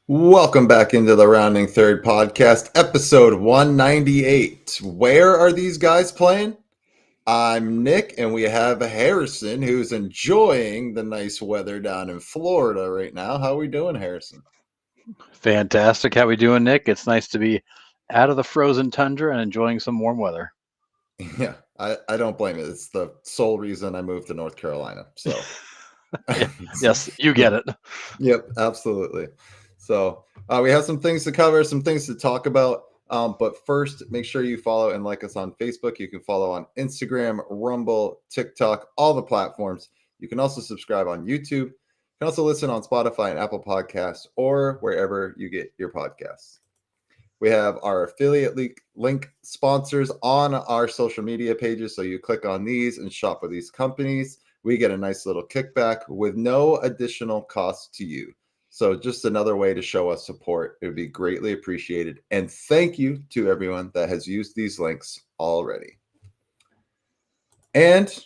Welcome back into the Rounding Third podcast, episode 198. Where are these guys playing? I'm Nick, and we have Harrison, who's enjoying the nice weather down in Florida right now. How are we doing, Harrison? Fantastic. How we doing, Nick? It's nice to be out of the frozen tundra and enjoying some warm weather. Yeah, I don't blame it. It's the sole reason I moved to North Carolina. So, Yes, you get it. yep, absolutely. So we have some things to cover, some things to talk about. But first, make sure you follow and like us on Facebook. You can follow on Instagram, Rumble, TikTok, all the platforms. You can also subscribe on YouTube. You can also listen on Spotify and Apple Podcasts or wherever you get your podcasts. We have our affiliate link sponsors on our social media pages. So you click on these and shop with these companies. We get a nice little kickback with no additional cost to you. So just another way to show us support. It would be greatly appreciated. And thank you to everyone that has used these links already. And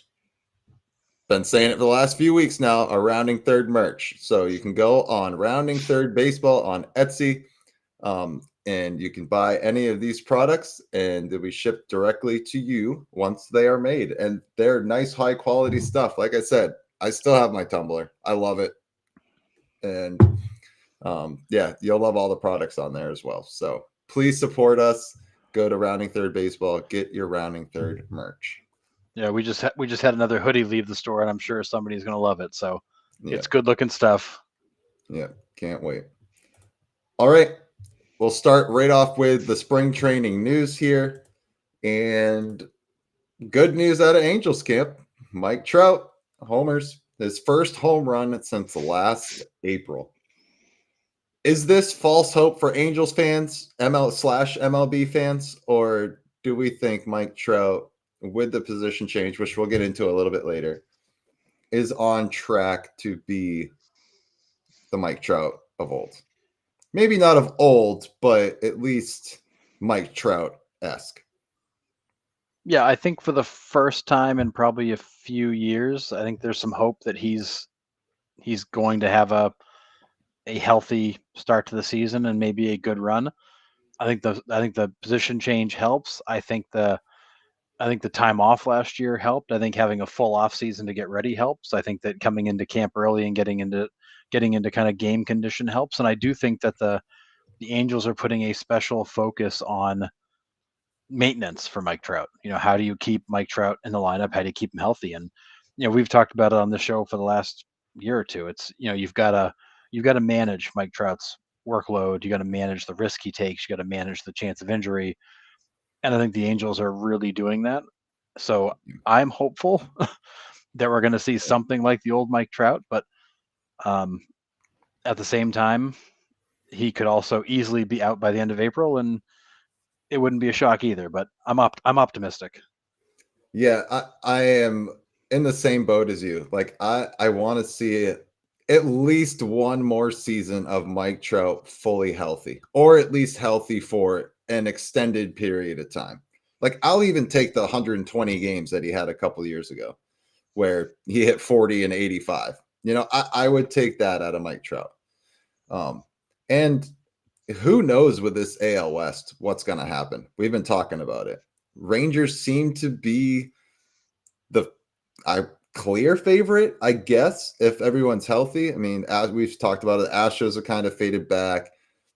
been saying it for the last few weeks now, our Rounding Third merch. So you can go on Rounding Third Baseball on Etsy. And you can buy any of these products and they'll be shipped directly to you once they are made. And they're nice, high quality stuff. Like I said, I still have my tumbler. I love it. And yeah, you'll love all the products on there as well. So please support us. Go to Rounding Third Baseball, get your Rounding Third merch. Yeah, we just had another hoodie leave the store, and I'm sure somebody's gonna love it. So Yeah, it's good looking stuff. yeah, can't wait. All right, we'll start right off with the spring training news here. And good news out of Angels camp. Mike Trout, homers, his first home run since last April. Is this false hope for Angels fans, ML/MLB fans, or do we think Mike Trout, with the position change, which we'll get into a little bit later, is on track to be the Mike Trout of old? Maybe not of old, but at least Mike Trout esque. Yeah, I think for the first time in probably a few years, I think there's some hope that he's going to have a healthy start to the season and maybe a good run. I think the position change helps. I think the time off last year helped. I think having a full off season to get ready helps. I think that coming into camp early and getting into kind of game condition helps. And I do think that the Angels are putting a special focus on maintenance for Mike Trout. How do you keep Mike Trout in the lineup? How do you keep him healthy? And we've talked about it on the show for the last year or two. It's you've got to manage Mike Trout's workload. You got to manage the risk he takes. You got to manage the chance of injury. And I think the Angels are really doing that. So I'm hopeful that we're going to see something like the old Mike Trout, but um, at the same time, he could also easily be out by the end of April, and it wouldn't be a shock either. But I'm optimistic. Yeah, I am in the same boat as you. Like I want to see it at least one more season of Mike Trout fully healthy, or at least healthy for an extended period of time. Like I'll even take the 120 games that he had a couple years ago, where he hit 40 and 85. I would take that out of Mike Trout. Um, and who knows with this AL West what's going to happen? We've been talking about it. Rangers seem to be the I clear favorite, I guess, if everyone's healthy. I mean, as we've talked about it, the Astros have kind of faded back.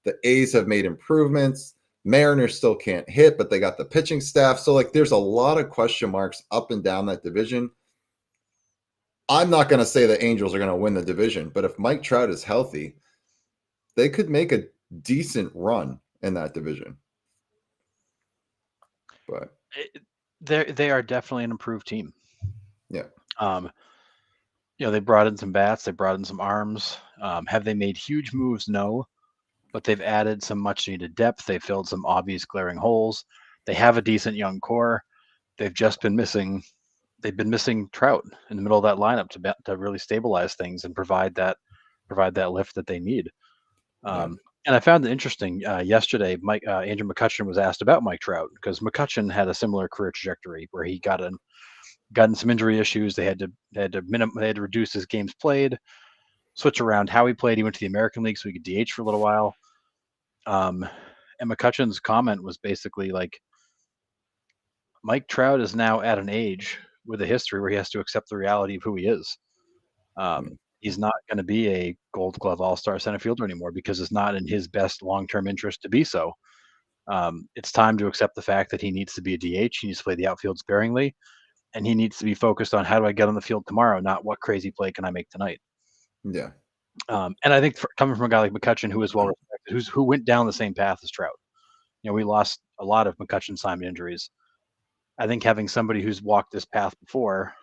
The A's have made improvements. Mariners still can't hit, but they got the pitching staff. So, like, there's a lot of question marks up and down that division. I'm not going to say the Angels are going to win the division, but if Mike Trout is healthy, they could make a decent run in that division. But They are definitely an improved team. yeah, Um, they brought in some bats, they brought in some arms. Have they made huge moves? No, but they've added some much needed depth. They filled some obvious glaring holes. They have a decent young core. They've just been missing. They've been missing Trout in the middle of that lineup to really stabilize things and provide that lift that they need. yeah, And I found it interesting. Yesterday, Andrew McCutcheon was asked about Mike Trout because McCutcheon had a similar career trajectory where he got in some injury issues. They had to reduce his games played. switch around how he played. He went to the American League so he could DH for a little while. And McCutcheon's comment was basically like, Mike Trout is now at an age with a history where he has to accept the reality of who he is. He's not going to be a Gold Glove All-Star center fielder anymore because it's not in his best long-term interest to be so. It's time to accept the fact that he needs to be a DH. He needs to play the outfield sparingly, and he needs to be focused on how do I get on the field tomorrow, not what crazy play can I make tonight. Yeah. And I think coming from a guy like McCutcheon, who is well respected, who went down the same path as Trout. We lost a lot of McCutcheon Simon injuries. I think having somebody who's walked this path before,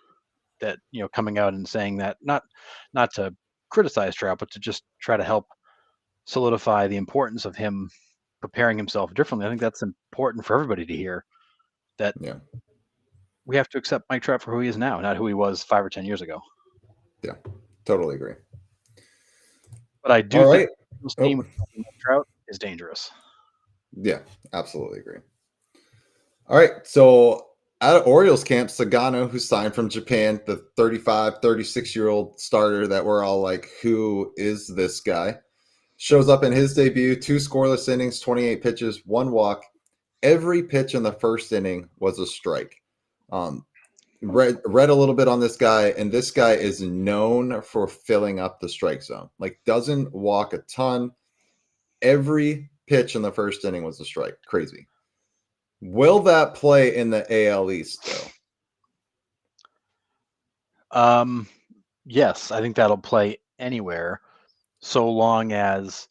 that coming out and saying that, not to criticize Trout, but to just try to help solidify the importance of him preparing himself differently. I think that's important for everybody to hear, that we have to accept Mike Trout for who he is now, not who he was 5 or 10 years ago. Yeah, totally agree. But I do think this team with Mike Trout is dangerous. Yeah, absolutely agree. All right, so out of Orioles camp, Sagano, who signed from Japan, the 35, 36-year-old starter that we're all like, who is this guy? Shows up in his debut, 2 scoreless innings, 28 pitches, 1 walk. Every pitch in the first inning was a strike. Read a little bit on this guy, and this guy is known for filling up the strike zone. Like, doesn't walk a ton. Every pitch in the first inning was a strike. Crazy. Will that play in the AL East, though? Yes, I think that'll play anywhere, so long as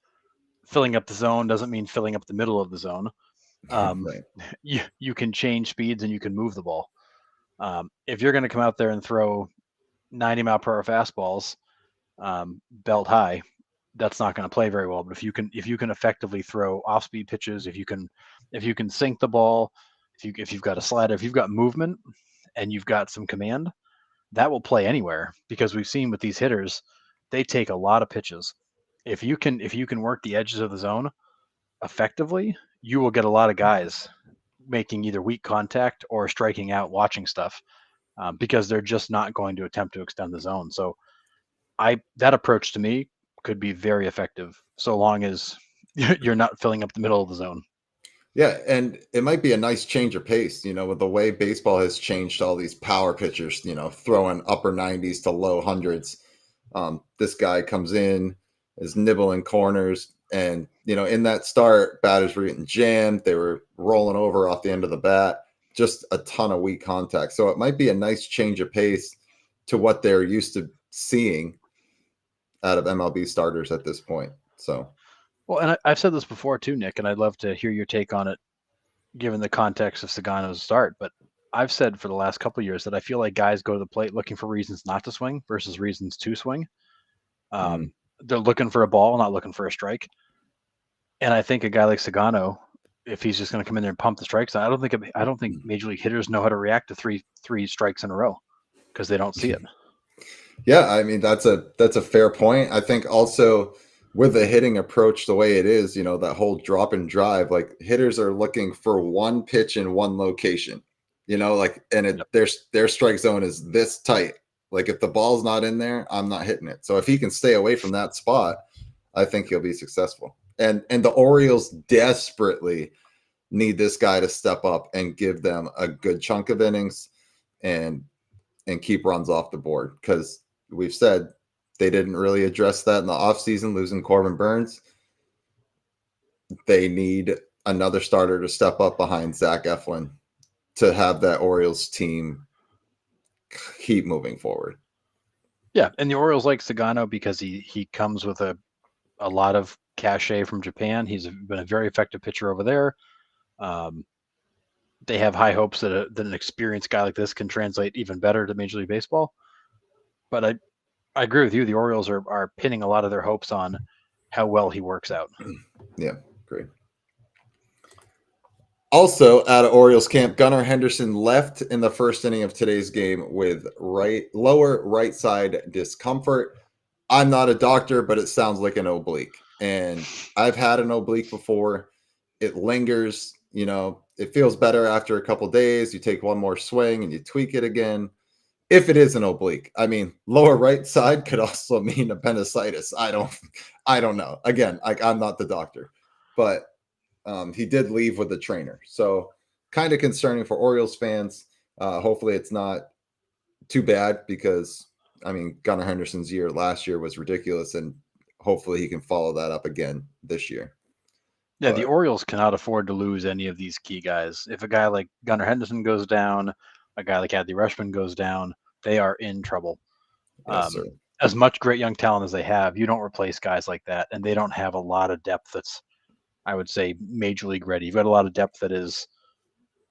filling up the zone doesn't mean filling up the middle of the zone. Right. You can change speeds and you can move the ball. If you're going to come out there and throw 90-mile-per-hour fastballs, belt high, that's not going to play very well. But if you can effectively throw off-speed pitches, if you can sink the ball, if you've got a slider, if you've got movement and you've got some command, that will play anywhere, because we've seen with these hitters, they take a lot of pitches. If you can work the edges of the zone effectively, you will get a lot of guys making either weak contact or striking out watching stuff, because they're just not going to attempt to extend the zone. So that approach to me could be very effective, so long as you're not filling up the middle of the zone. Yeah, and it might be a nice change of pace, with the way baseball has changed, all these power pitchers, throwing upper 90s to low hundreds. This guy comes in, is nibbling corners, and, in that start, batters were getting jammed. They were rolling over off the end of the bat, just a ton of weak contact. So it might be a nice change of pace to what they're used to seeing out of MLB starters at this point. So, well, and I've said this before too, Nick, and I'd love to hear your take on it, given the context of Sagano's start. But I've said for the last couple of years that I feel like guys go to the plate looking for reasons not to swing versus reasons to swing. They're looking for a ball, not looking for a strike. And I think a guy like Sagano, if he's just going to come in there and pump the strikes, I don't think major league hitters know how to react to three strikes in a row, because they don't see it. Yeah, I mean, that's a fair point. I think also with the hitting approach the way it is, that whole drop and drive, like, hitters are looking for one pitch in one location, and their strike zone is this tight. Like, if the ball's not in there, I'm not hitting it. So if he can stay away from that spot, I think he'll be successful. And the Orioles desperately need this guy to step up and give them a good chunk of innings and keep runs off the board, because we've said they didn't really address that in the offseason, losing Corbin Burns. They need another starter to step up behind Zach Eflin to have that Orioles team keep moving forward. Yeah, and the Orioles like Sagano because he comes with a lot of cachet from Japan. He's been a very effective pitcher over there. They have high hopes that an experienced guy like this can translate even better to Major League Baseball. But I agree with you. The Orioles are pinning a lot of their hopes on how well he works out. Yeah, great. Also, out of Orioles camp, Gunnar Henderson left in the first inning of today's game with lower right side discomfort. I'm not a doctor, but it sounds like an oblique. And I've had an oblique before. It lingers, it feels better after a couple days. You take one more swing and you tweak it again. if it is an oblique. I mean, lower right side could also mean appendicitis. I don't know. Again, I'm not the doctor, but he did leave with the trainer. So kind of concerning for Orioles fans. Hopefully it's not too bad because, I mean, Gunnar Henderson's year last year was ridiculous, and hopefully he can follow that up again this year. Yeah, the Orioles cannot afford to lose any of these key guys. If a guy like Gunnar Henderson goes down, a guy like Adley Rutschman goes down, they are in trouble. Yes, sir. As much great young talent as they have, you don't replace guys like that, and they don't have a lot of depth that's, I would say, major league ready. You've got a lot of depth that is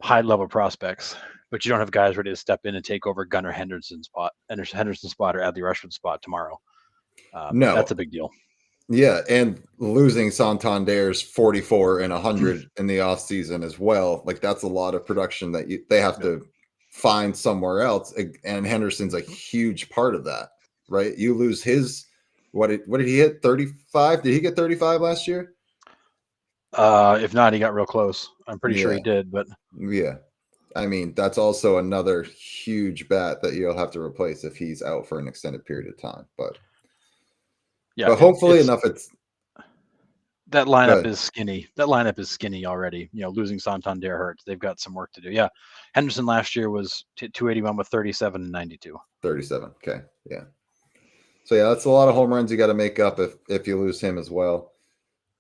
high level prospects, but you don't have guys ready to step in and take over Gunnar Henderson's spot, or Adley Rutschman's spot tomorrow. No, that's a big deal. Yeah, and losing Santander's 44 and 100 in the offseason as well. Like, that's a lot of production that they have to find somewhere else. And Henderson's a huge part of that, right? You lose his, what did he hit? 35? Did he get 35 last year? If not, he got real close. I'm pretty sure he did, but yeah. I mean, that's also another huge bat that you'll have to replace if he's out for an extended period of time. But hopefully enough, that lineup is skinny. That lineup is skinny already. Losing Santander hurts. They've got some work to do. Yeah, Henderson last year was 281 with 37 and 92. 37. Okay, yeah. So yeah, that's a lot of home runs you got to make up if you lose him as well.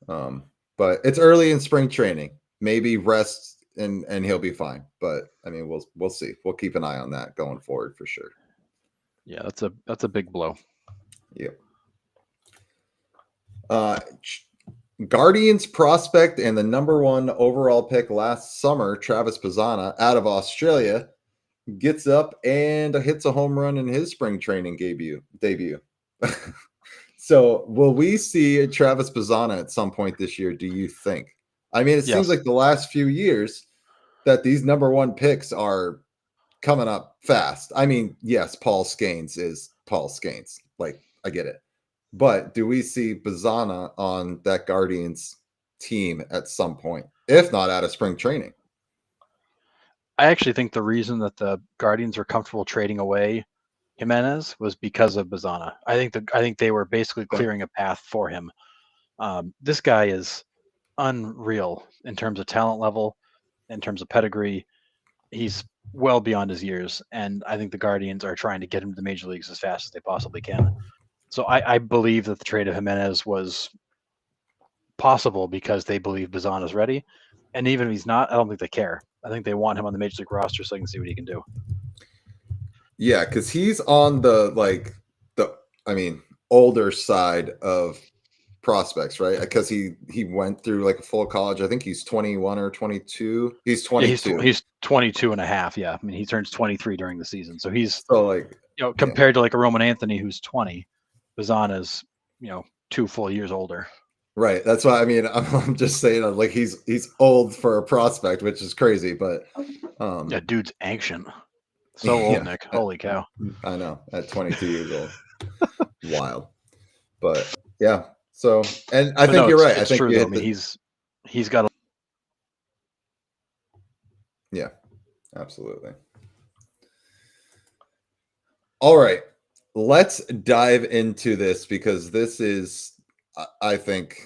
But it's early in spring training. Maybe rest and he'll be fine. But I mean, we'll see. We'll keep an eye on that going forward for sure. Yeah, that's a big blow. Yeah. Guardians prospect and the number 1 overall pick last summer, Travis Bazzana, out of Australia, gets up and hits a home run in his spring training debut. So will we see Travis Bazzana at some point this year, do you think? I mean, it seems like the last few years that these number 1 picks are coming up fast. I mean, yes, Paul Skenes is Paul Skenes. Like, I get it. But do we see Bazzana on that Guardians team at some point, if not out of spring training? I actually think the reason that the Guardians are comfortable trading away Jimenez was because of Bazzana. I think they were basically clearing a path for him. This guy is unreal in terms of talent level, in terms of pedigree. He's well beyond his years, and I think the Guardians are trying to get him to the major leagues as fast as they possibly can. So I believe that the trade of Jimenez was possible because they believe Bazzana is ready. And even if he's not, I don't think they care. I think they want him on the major league roster so they can see what he can do. Yeah, because he's on the older side of prospects, right? Because he went through like a full college. I think he's 21 or 22. He's 22. Yeah, he's 22 and a half. Yeah. I mean, he turns 23 during the season. So he's compared to like a Roman Anthony who's 20, Bazzana's 2 full years older. Right. That's why, I mean, I'm just saying, like, he's old for a prospect, which is crazy, but yeah, dude's ancient. So old, Nick. Holy cow. I know, at 22 years old. Wild. But yeah. So, and I think you're right. I think true, though. I mean, he's got a yeah, absolutely. All right. Let's dive into this because this is, I think,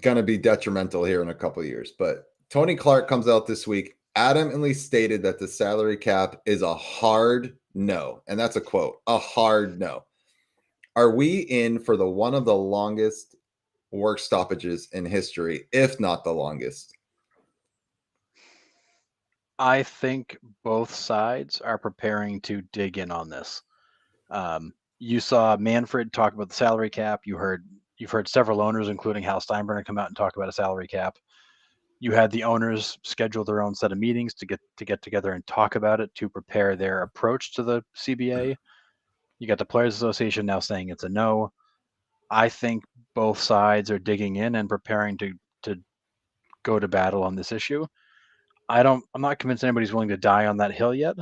going to be detrimental here in a couple of years. But Tony Clark comes out this week, adamantly stated that the salary cap is a hard no. And that's a quote, a hard no. Are we in for one of the longest work stoppages in history, if not the longest? I think both sides are preparing to dig in on this. You saw Manfred talk about the salary cap. You've heard several owners, including Hal Steinbrenner, come out and talk about a salary cap. You had the owners schedule their own set of meetings to get together and talk about it to prepare their approach to the CBA. You got the Players Association now saying it's a no. I think both sides are digging in and preparing to go to battle on this issue. I'm not convinced anybody's willing to die on that hill yet,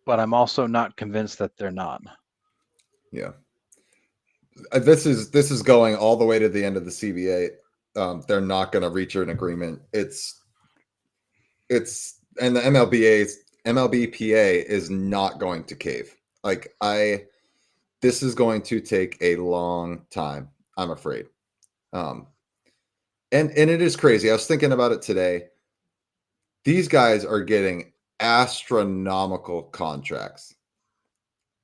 but I'm also not convinced that they're not. Yeah. This is going all the way to the end of the CBA. They're not going to reach an agreement. It's and the MLBA MLBPA is not going to cave. Like this is going to take a long time, I'm afraid. And it is crazy. I was thinking about it today. These guys are getting astronomical contracts.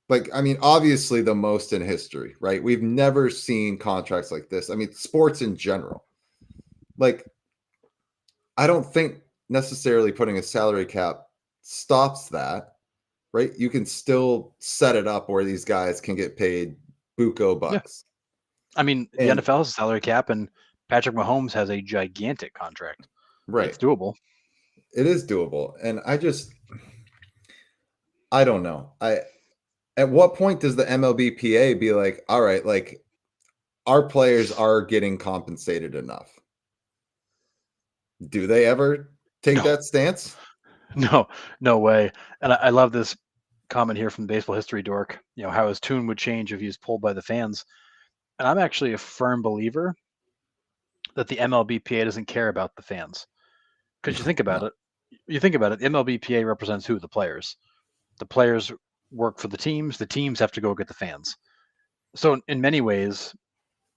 Like, I mean, obviously the most in history, right? We've never seen contracts like this. I mean, sports in general. Like, I don't think necessarily putting a salary cap stops that, right? You can still set it up where these guys can get paid buco Yeah. bucks. I mean, the And NFL has a salary cap, and Patrick Mahomes has a gigantic contract. right, It's doable. it is doable. And I don't know. At what point does the MLBPA be like, all right, like our players are getting compensated enough? Do they ever take No, that stance? no way. And I love this comment here from Baseball History Dork. You know how his tune would change if he was pulled by the fans. And I'm actually a firm believer that the MLBPA doesn't care about the fans. Because you think about No. it, the MLBPA represents who? The players. The players work for the teams. The teams have to go get the fans. So in many ways,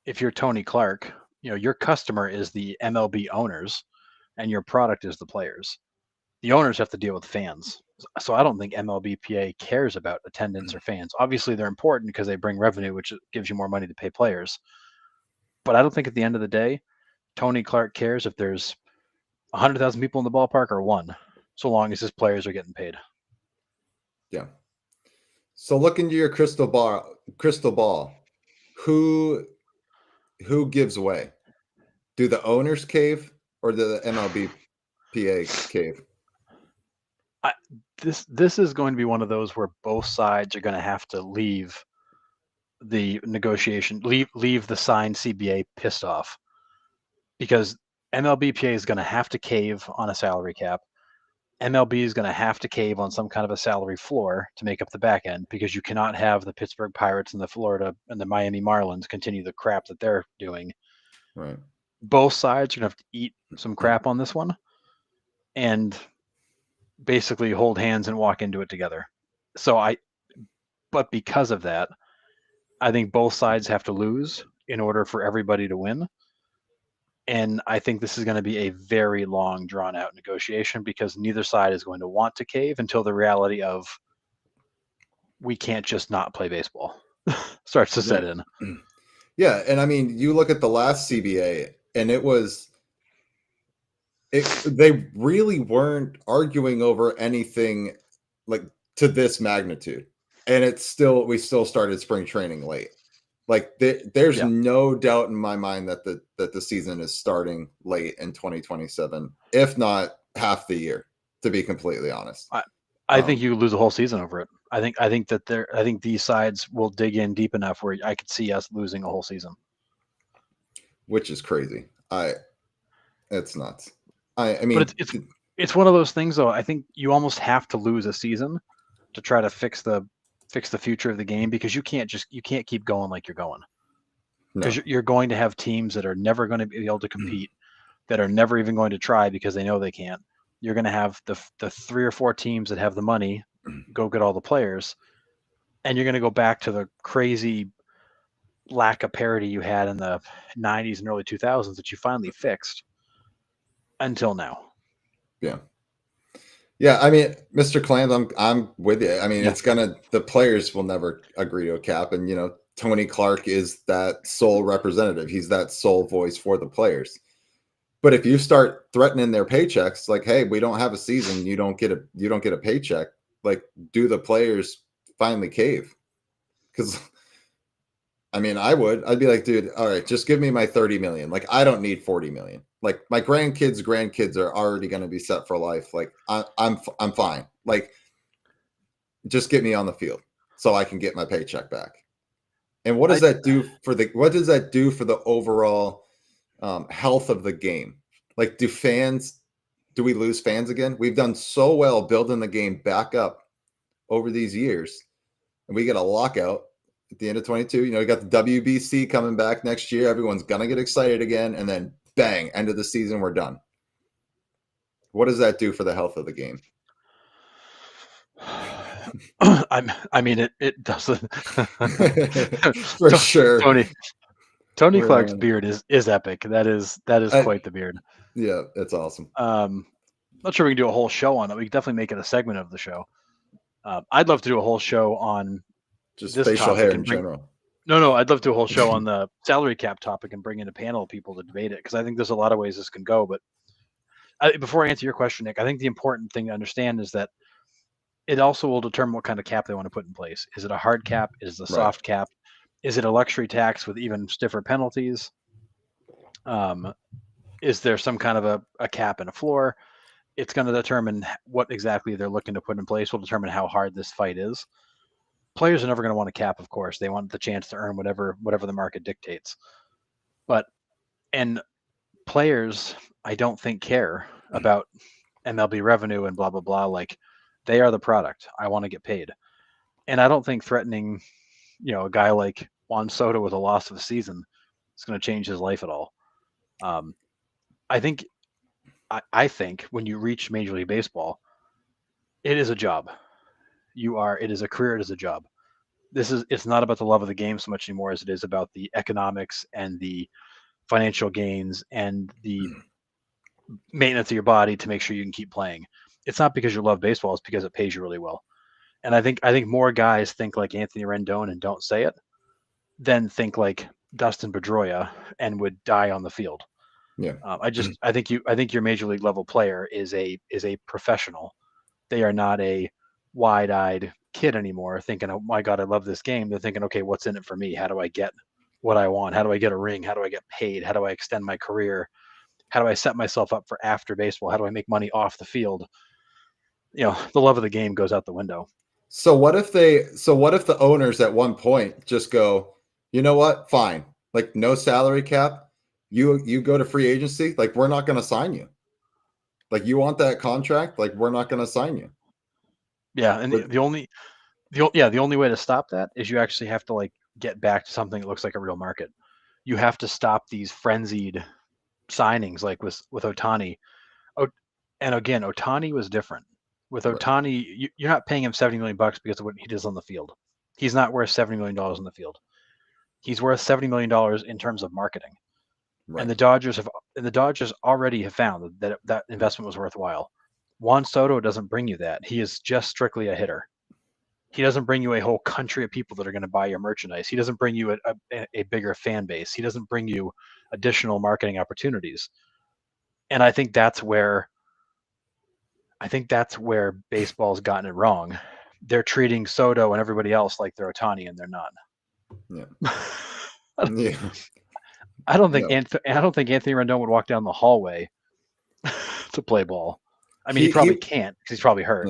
if you're Tony Clark, you know your customer is the MLB owners, and your product is the players. The owners have to deal with fans. So I don't think MLBPA cares about attendance or fans. Obviously, they're important because they bring revenue, which gives you more money to pay players. But I don't think at the end of the day, Tony Clark cares if there's 100,000 people in the ballpark or one, so long as his players are getting paid. Yeah. So look into your crystal ball. Who gives way? Do the owners cave or do the MLBPA cave? I, this is going to be one of those where both sides are going to have to leave the negotiation, leave the signed CBA pissed off, because MLBPA is going to have to cave on a salary cap. MLB is going to have to cave on some kind of a salary floor to make up the back end, because you cannot have the Pittsburgh Pirates and the Florida and the Miami Marlins continue the crap that they're doing. Right. Both sides are going to have to eat some crap on this one and basically hold hands and walk into it together. But because of that, I think both sides have to lose in order for everybody to win. And I think this is going to be a very long, drawn out negotiation, because neither side is going to want to cave until the reality of we can't just not play baseball starts to set in. Yeah. And I mean, you look at the last CBA and they really weren't arguing over anything like to this magnitude. And we still started spring training late. Like there's Yeah. no doubt in my mind that the season is starting late in 2027, if not half the year, to be completely honest. I think you lose a whole season over it. I think these sides will dig in deep enough where I could see us losing a whole season. Which is crazy. It's nuts. I mean, But it's one of those things though. I think you almost have to lose a season to try to fix the future of the game, because you can't keep going like you're going. Because you're going to have teams that are never going to be able to compete, that are never even going to try because they know they can't. You're going to have the 3 or 4 teams that have the money go get all the players, and you're going to go back to the crazy lack of parity you had in the 90s and early 2000s that you finally fixed until now. Yeah. Yeah, I mean, Mr. Clams, I'm with you. I mean, the players will never agree to a cap, and Tony Clark is that sole representative. He's that sole voice for the players. But if you start threatening their paychecks, like, hey, we don't have a season, you don't get a paycheck, like, do the players finally cave? Because I mean, I'd be like, dude, all right, just give me my 30 million. Like, I don't need 40 million. Like, my grandkids are already going to be set for life. Like, I'm fine. Like, just get me on the field so I can get my paycheck back. And what does that do for the overall health of the game? Like, do we lose fans again? We've done so well building the game back up over these years, and we get a lockout at the end of 22. You got the WBC coming back next year. Everyone's gonna get excited again, and then bang, end of the season, we're done. What does that do for the health of the game? I mean, it doesn't. For sure. Tony Tony Clark's We're, beard is epic. That is I, quite the beard. yeah, it's awesome. Not sure we can do a whole show on it. We can definitely make it a segment of the show. I'd love to do a whole show on Just this facial hair topic in and bring. general. No, I'd love to do a whole show on the salary cap topic and bring in a panel of people to debate it because I think there's a lot of ways this can go. But before I answer your question, Nick, I think the important thing to understand is that it also will determine what kind of cap they want to put in place. Is it a hard cap? Is it a Right. soft cap? Is it a luxury tax with even stiffer penalties? Is there some kind of a cap and a floor? It's going to determine what exactly they're looking to put in place. Will determine how hard this fight is. Players are never going to want a cap, of course. They want the chance to earn whatever the market dictates. And players, I don't think care about MLB revenue and blah blah blah. Like they are the product. I want to get paid, and I don't think threatening, a guy like Juan Soto with a loss of a season is going to change his life at all. I think when you reach Major League Baseball, it is a job. It is a career, it is a job. It's not about the love of the game so much anymore as it is about the economics and the financial gains and the maintenance of your body to make sure you can keep playing. It's not because you love baseball, it's because it pays you really well. And I think think guys think like Anthony Rendon and don't say it, than think like Dustin Pedroia and would die on the field. Yeah. I think your major league level player is a professional. They are not a wide-eyed kid anymore thinking, oh my God, I love this game. They're thinking, okay, what's in it for me? How do I get what I want? How do I get a ring? How do I get paid? How do I extend my career? How do I set myself up for after baseball? How do I make money off the field? The love of the game goes out the window. So what if the owners at one point just go, you know what? Fine. Like no salary cap. You go to free agency. Like we're not going to sign you. Like you want that contract. Like we're not going to sign you. Yeah. And the only way to stop that is you actually have to like get back to something that looks like a real market. You have to stop these frenzied signings like with Ohtani. And again, Ohtani was different. With Ohtani, you're not paying him $70 million because of what he does on the field. He's not worth $70 million on the field. He's worth $70 million in terms of marketing. Right. And the Dodgers already have found that investment was worthwhile. Juan Soto doesn't bring you that. He is just strictly a hitter. He doesn't bring you a whole country of people that are going to buy your merchandise. He doesn't bring you a bigger fan base. He doesn't bring you additional marketing opportunities. And I think that's where baseball's gotten it wrong. They're treating Soto and everybody else like they're Ohtani, and they're not. Yeah. Yeah. I don't think Anthony Rendon would walk down the hallway to play ball. I mean, he probably can't because he's probably hurt.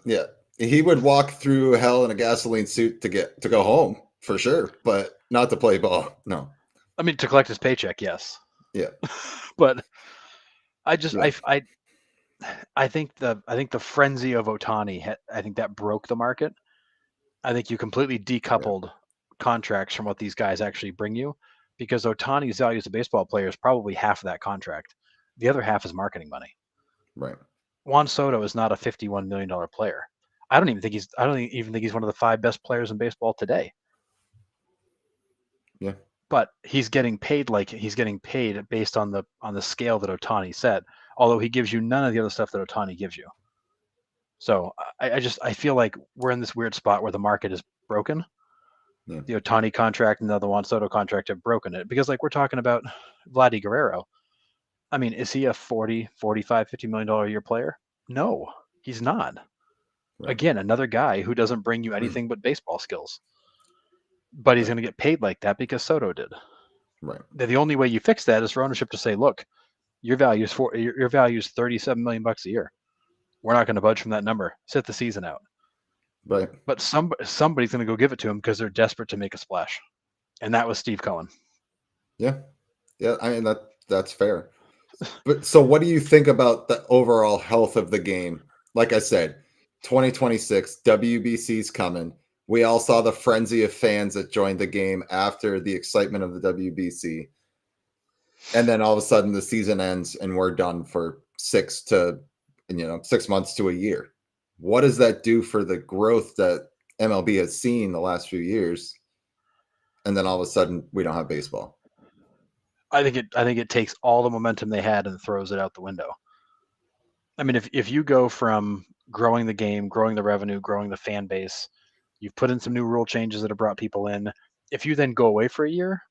Yeah, he would walk through hell in a gasoline suit to go home for sure, but not to play ball. No. I mean, to collect his paycheck, yes. Yeah. But I think the frenzy of Ohtani, I think that broke the market. I think you completely decoupled contracts from what these guys actually bring you, because Ohtani's value as a baseball player is probably half of that contract. The other half is marketing money. Right. Juan Soto is not a $51 million player. I don't even think he's one of the 5 best players in baseball today. Yeah. But he's getting paid based on the scale that Ohtani set, although he gives you none of the other stuff that Ohtani gives you. So I feel like we're in this weird spot where the market is broken. Yeah. The Ohtani contract and the Juan Soto contract have broken it, because like we're talking about Vladdy Guerrero. I mean, is he a 40, 45, $50 million a year player? No, he's not. Right. Again, another guy who doesn't bring you anything but baseball skills. But he's going to get paid like that because Soto did. Right. The only way you fix that is for ownership to say, look, your value is $37 million a year. We're not going to budge from that number. Sit the season out. Right. But somebody's going to go give it to him because they're desperate to make a splash. And that was Steve Cohen. Yeah. Yeah. I mean, that's fair. But so what do you think about the overall health of the game? Like I said, 2026, WBC's coming. We all saw the frenzy of fans that joined the game after the excitement of the WBC. And then all of a sudden the season ends and we're done for 6 months to a year. what does that do for the growth that MLB has seen the last few years? And then all of a sudden we don't have baseball. I think it takes all the momentum they had and throws it out the window. I mean, if you go from growing the game, growing the revenue, growing the fan base, you've put in some new rule changes that have brought people in. If you then go away for a year,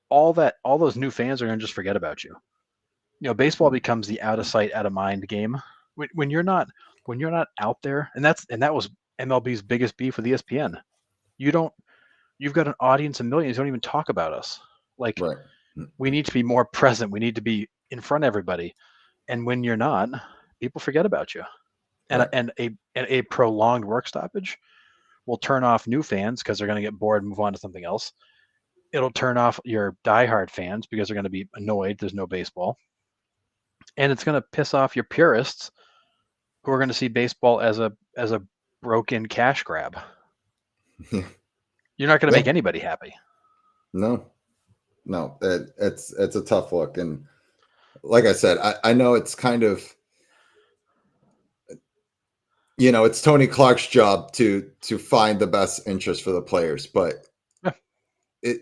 all those new fans are going to just forget about you. You know, baseball becomes the out of sight, out of mind game when you're not out there, and that was MLB's biggest beef with ESPN. You've got an audience of millions who don't even talk about us. Like, Right. we need to be more present. We need to be in front of everybody. And when you're not, people forget about you. And Right. a prolonged work stoppage will turn off new fans because they're going to get bored and move on to something else. It'll turn off your diehard fans because they're going to be annoyed there's no baseball. And it's going to piss off your purists who are going to see baseball as a broken cash grab. Yeah. You're not going to Yeah. make anybody happy. No, it's a tough look. And like I said, I know it's kind of, it's Tony Clark's job to find the best interest for the players, but Yeah.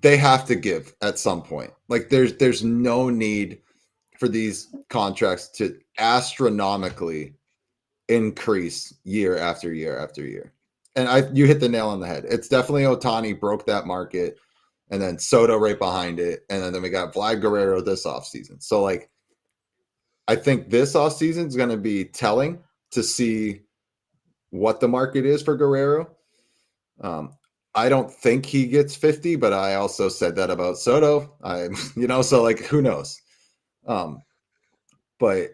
they have to give at some point. Like there's no need for these contracts to astronomically increase year after year after year. And you hit the nail on the head. It's definitely Ohtani broke that market, and then Soto right behind it, and then we got Vlad Guerrero this offseason. So like, I think this offseason is going to be telling to see what the market is for Guerrero. I don't think he gets 50, but I also said that about Soto. So like, who knows? But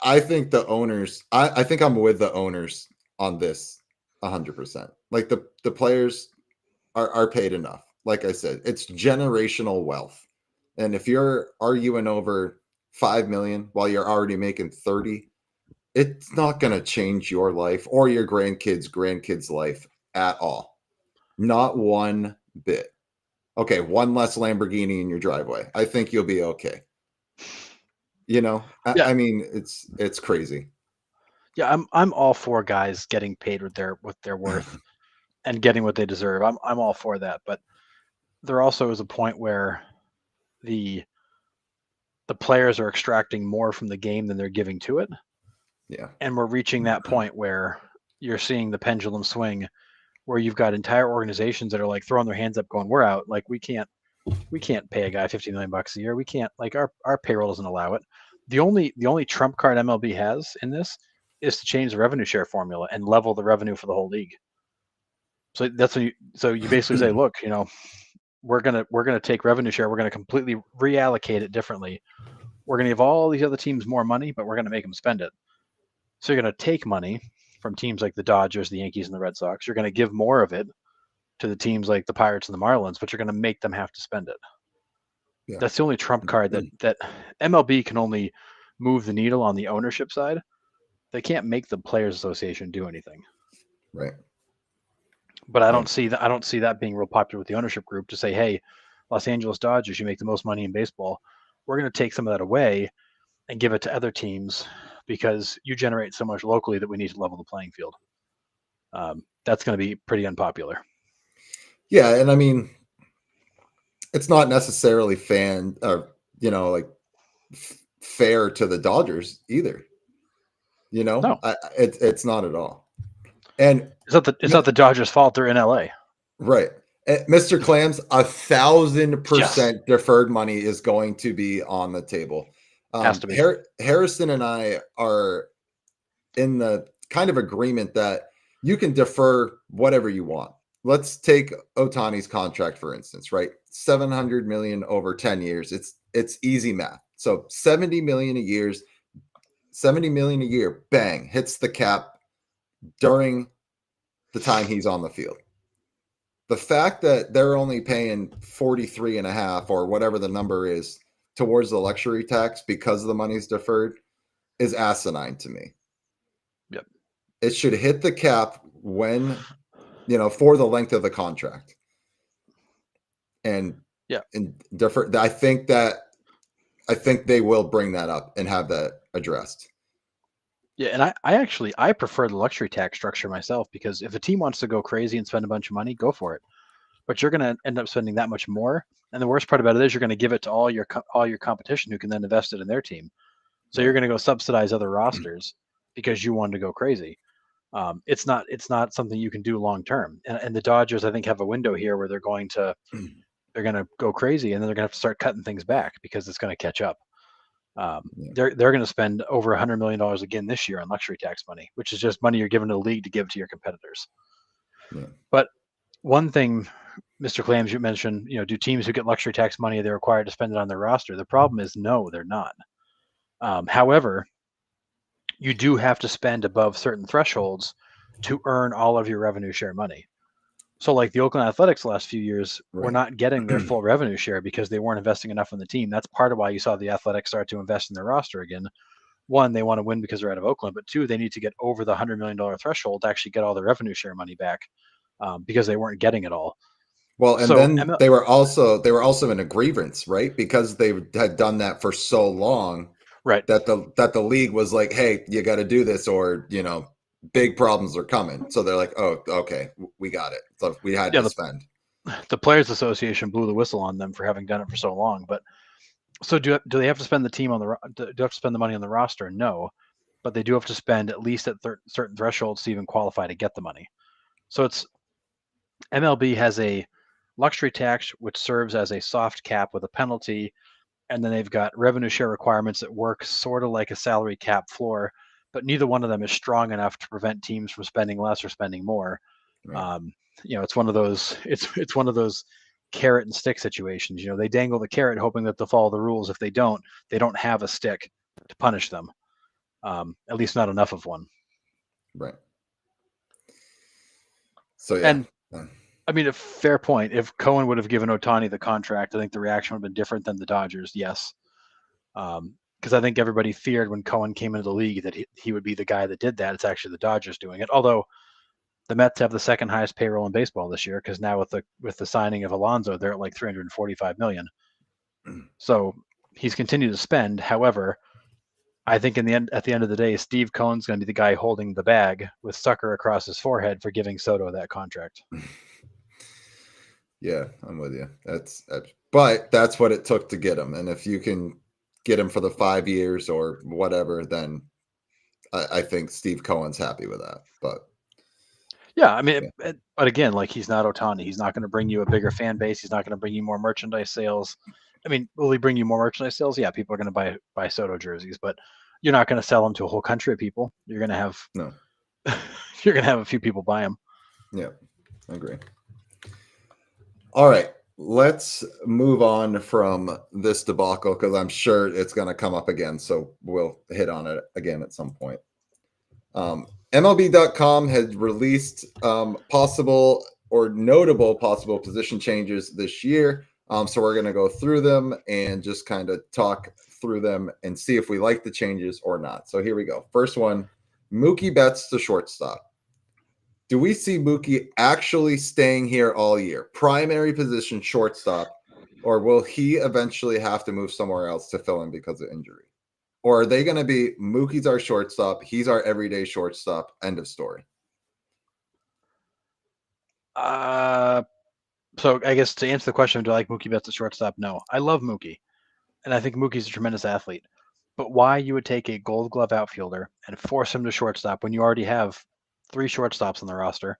I think the owners, I think I'm with the owners on this 100%. Like the players are paid enough. Like I said, it's generational wealth. And if you're arguing over 5 million while you're already making 30, it's not going to change your life or your grandkids' life at all. Not one bit. Okay, one less Lamborghini in your driveway. I think you'll be okay. Yeah. I mean, it's crazy. Yeah, I'm all for guys getting paid with their worth and getting what they deserve. I'm all for that, but there also is a point where the players are extracting more from the game than they're giving to it. Yeah. And we're reaching that point where you're seeing the pendulum swing, where you've got entire organizations that are like throwing their hands up going, we're out. Like, we can't pay a guy $50 million a year. We can't, like, our payroll doesn't allow it. The only trump card MLB has in this is to change the revenue share formula and level the revenue for the whole league. So that's when you basically say, look, we're gonna take revenue share, we're gonna completely reallocate it differently. We're gonna give all these other teams more money, but we're gonna make them spend it. So you're gonna take money from teams like the Dodgers, the Yankees, and the Red Sox. You're gonna give more of it to the teams like the Pirates and the Marlins, but you're gonna make them have to spend it. Yeah. That's the only trump card that MLB can only move the needle on the ownership side. They can't make the Players Association do anything. Right. But I don't see that being real popular with the ownership group to say, hey, Los Angeles Dodgers, you make the most money in baseball. We're going to take some of that away and give it to other teams because you generate so much locally that we need to level the playing field. That's going to be pretty unpopular. Yeah, and I mean, it's not necessarily fair to the Dodgers either. No, it's not at all. And it's not the Dodgers' fault they're in LA. Right. Mr. Clams, 1,000% deferred money is going to be on the table. Has to be. Harrison and I are in the kind of agreement that you can defer whatever you want. Let's take Ohtani's contract, for instance, right? 700 million over 10 years. It's easy math. So 70 million a year, bang, hits the cap during the time he's on the field. The fact that they're only paying 43 and a half or whatever the number is towards the luxury tax because the money's deferred is asinine to me. Yep. It should hit the cap when, for the length of the contract. And defer. I think they will bring that up and have that addressed. Yeah, and I prefer the luxury tax structure myself because if a team wants to go crazy and spend a bunch of money, go for it. But you're going to end up spending that much more. And the worst part about it is you're going to give it to all your competition who can then invest it in their team. So you're Right. going to go subsidize other rosters because you wanted to go crazy. It's not something you can do long term. And the Dodgers, I think, have a window here where they're going to go crazy, and then they're going to have to start cutting things back because it's going to catch up. Yeah. They're going to spend over $100 million again this year on luxury tax money, which is just money you're giving to the league to give to your competitors. Yeah. But one thing, Mr. Clams, you mentioned, do teams who get luxury tax money, are they required to spend it on their roster? The problem is no, they're not. However, you do have to spend above certain thresholds to earn all of your revenue share money. So, like the Oakland Athletics the last few years were Right. not getting their full revenue share because they weren't investing enough in the team. That's part of why you saw the Athletics start to invest in their roster again. One, they want to win because they're out of Oakland, but two, they need to get over the $100 million threshold to actually get all their revenue share money back because they weren't getting it all. Well, and So, then they were also in a grievance, right? Because they had done that for so long right. that the league was like, "Hey, you got to do this, or big problems are coming." So they're like, "Oh, okay, we got it." So we had Yeah, to spend. the Players Association blew the whistle on them for having done it for so long. But so do they have to spend the team on the do they have to spend the money on the roster? No, but they do have to spend at least at certain thresholds to even qualify to get the money. So it's MLB has a luxury tax which serves as a soft cap with a penalty, and then they've got revenue share requirements that work sort of like a salary cap floor, but neither one of them is strong enough to prevent teams from spending less or spending more. Right. Um, it's one of those it's one of those carrot and stick situations. They dangle the carrot hoping that they'll follow the rules. If they don't have a stick to punish them. At least not enough of one. Right. So yeah. And I mean, a fair point. If Cohen would have given Ohtani the contract, I think the reaction would have been different than the Dodgers. Yes, because I think everybody feared when Cohen came into the league that he would be the guy that did that. It's actually the Dodgers doing it. Although the Mets have the second highest payroll in baseball this year because now with the signing of Alonso, they're at like 345 million. So he's continued to spend. However, I think at the end of the day, Steve Cohen's going to be the guy holding the bag with sucker across his forehead for giving Soto that contract. Yeah, I'm with you. But that's what it took to get him. And if you can get him for the 5 years or whatever, then I think Steve Cohen's happy with that. But Yeah, I mean, yeah. but again, like he's not Ohtani. He's not going to bring you a bigger fan base. He's not going to bring you more merchandise sales. I mean, will he bring you more merchandise sales? Yeah, people are going to buy Soto jerseys, but you're not going to sell them to a whole country of people. You're going to have No. you're going to have a few people buy them. Yeah, I agree. All right, let's move on from this debacle because I'm sure it's going to come up again. So we'll hit on it again at some point. MLB.com had released possible or notable possible position changes this year. So we're going to go through them and just kind of talk through them and see if we like the changes or not. So here we go. First one, Mookie Betts to shortstop. Do we see Mookie actually staying here all year? Primary position shortstop, or will he eventually have to move somewhere else to fill in because of injury? Or are they going to be Mookie's our shortstop, he's our everyday shortstop, end of story? So I guess to answer the question, do I like Mookie Betts at shortstop? No, I love Mookie, and I think Mookie's a tremendous athlete. But why you would take a Gold Glove outfielder and force him to shortstop when you already have 3 shortstops on the roster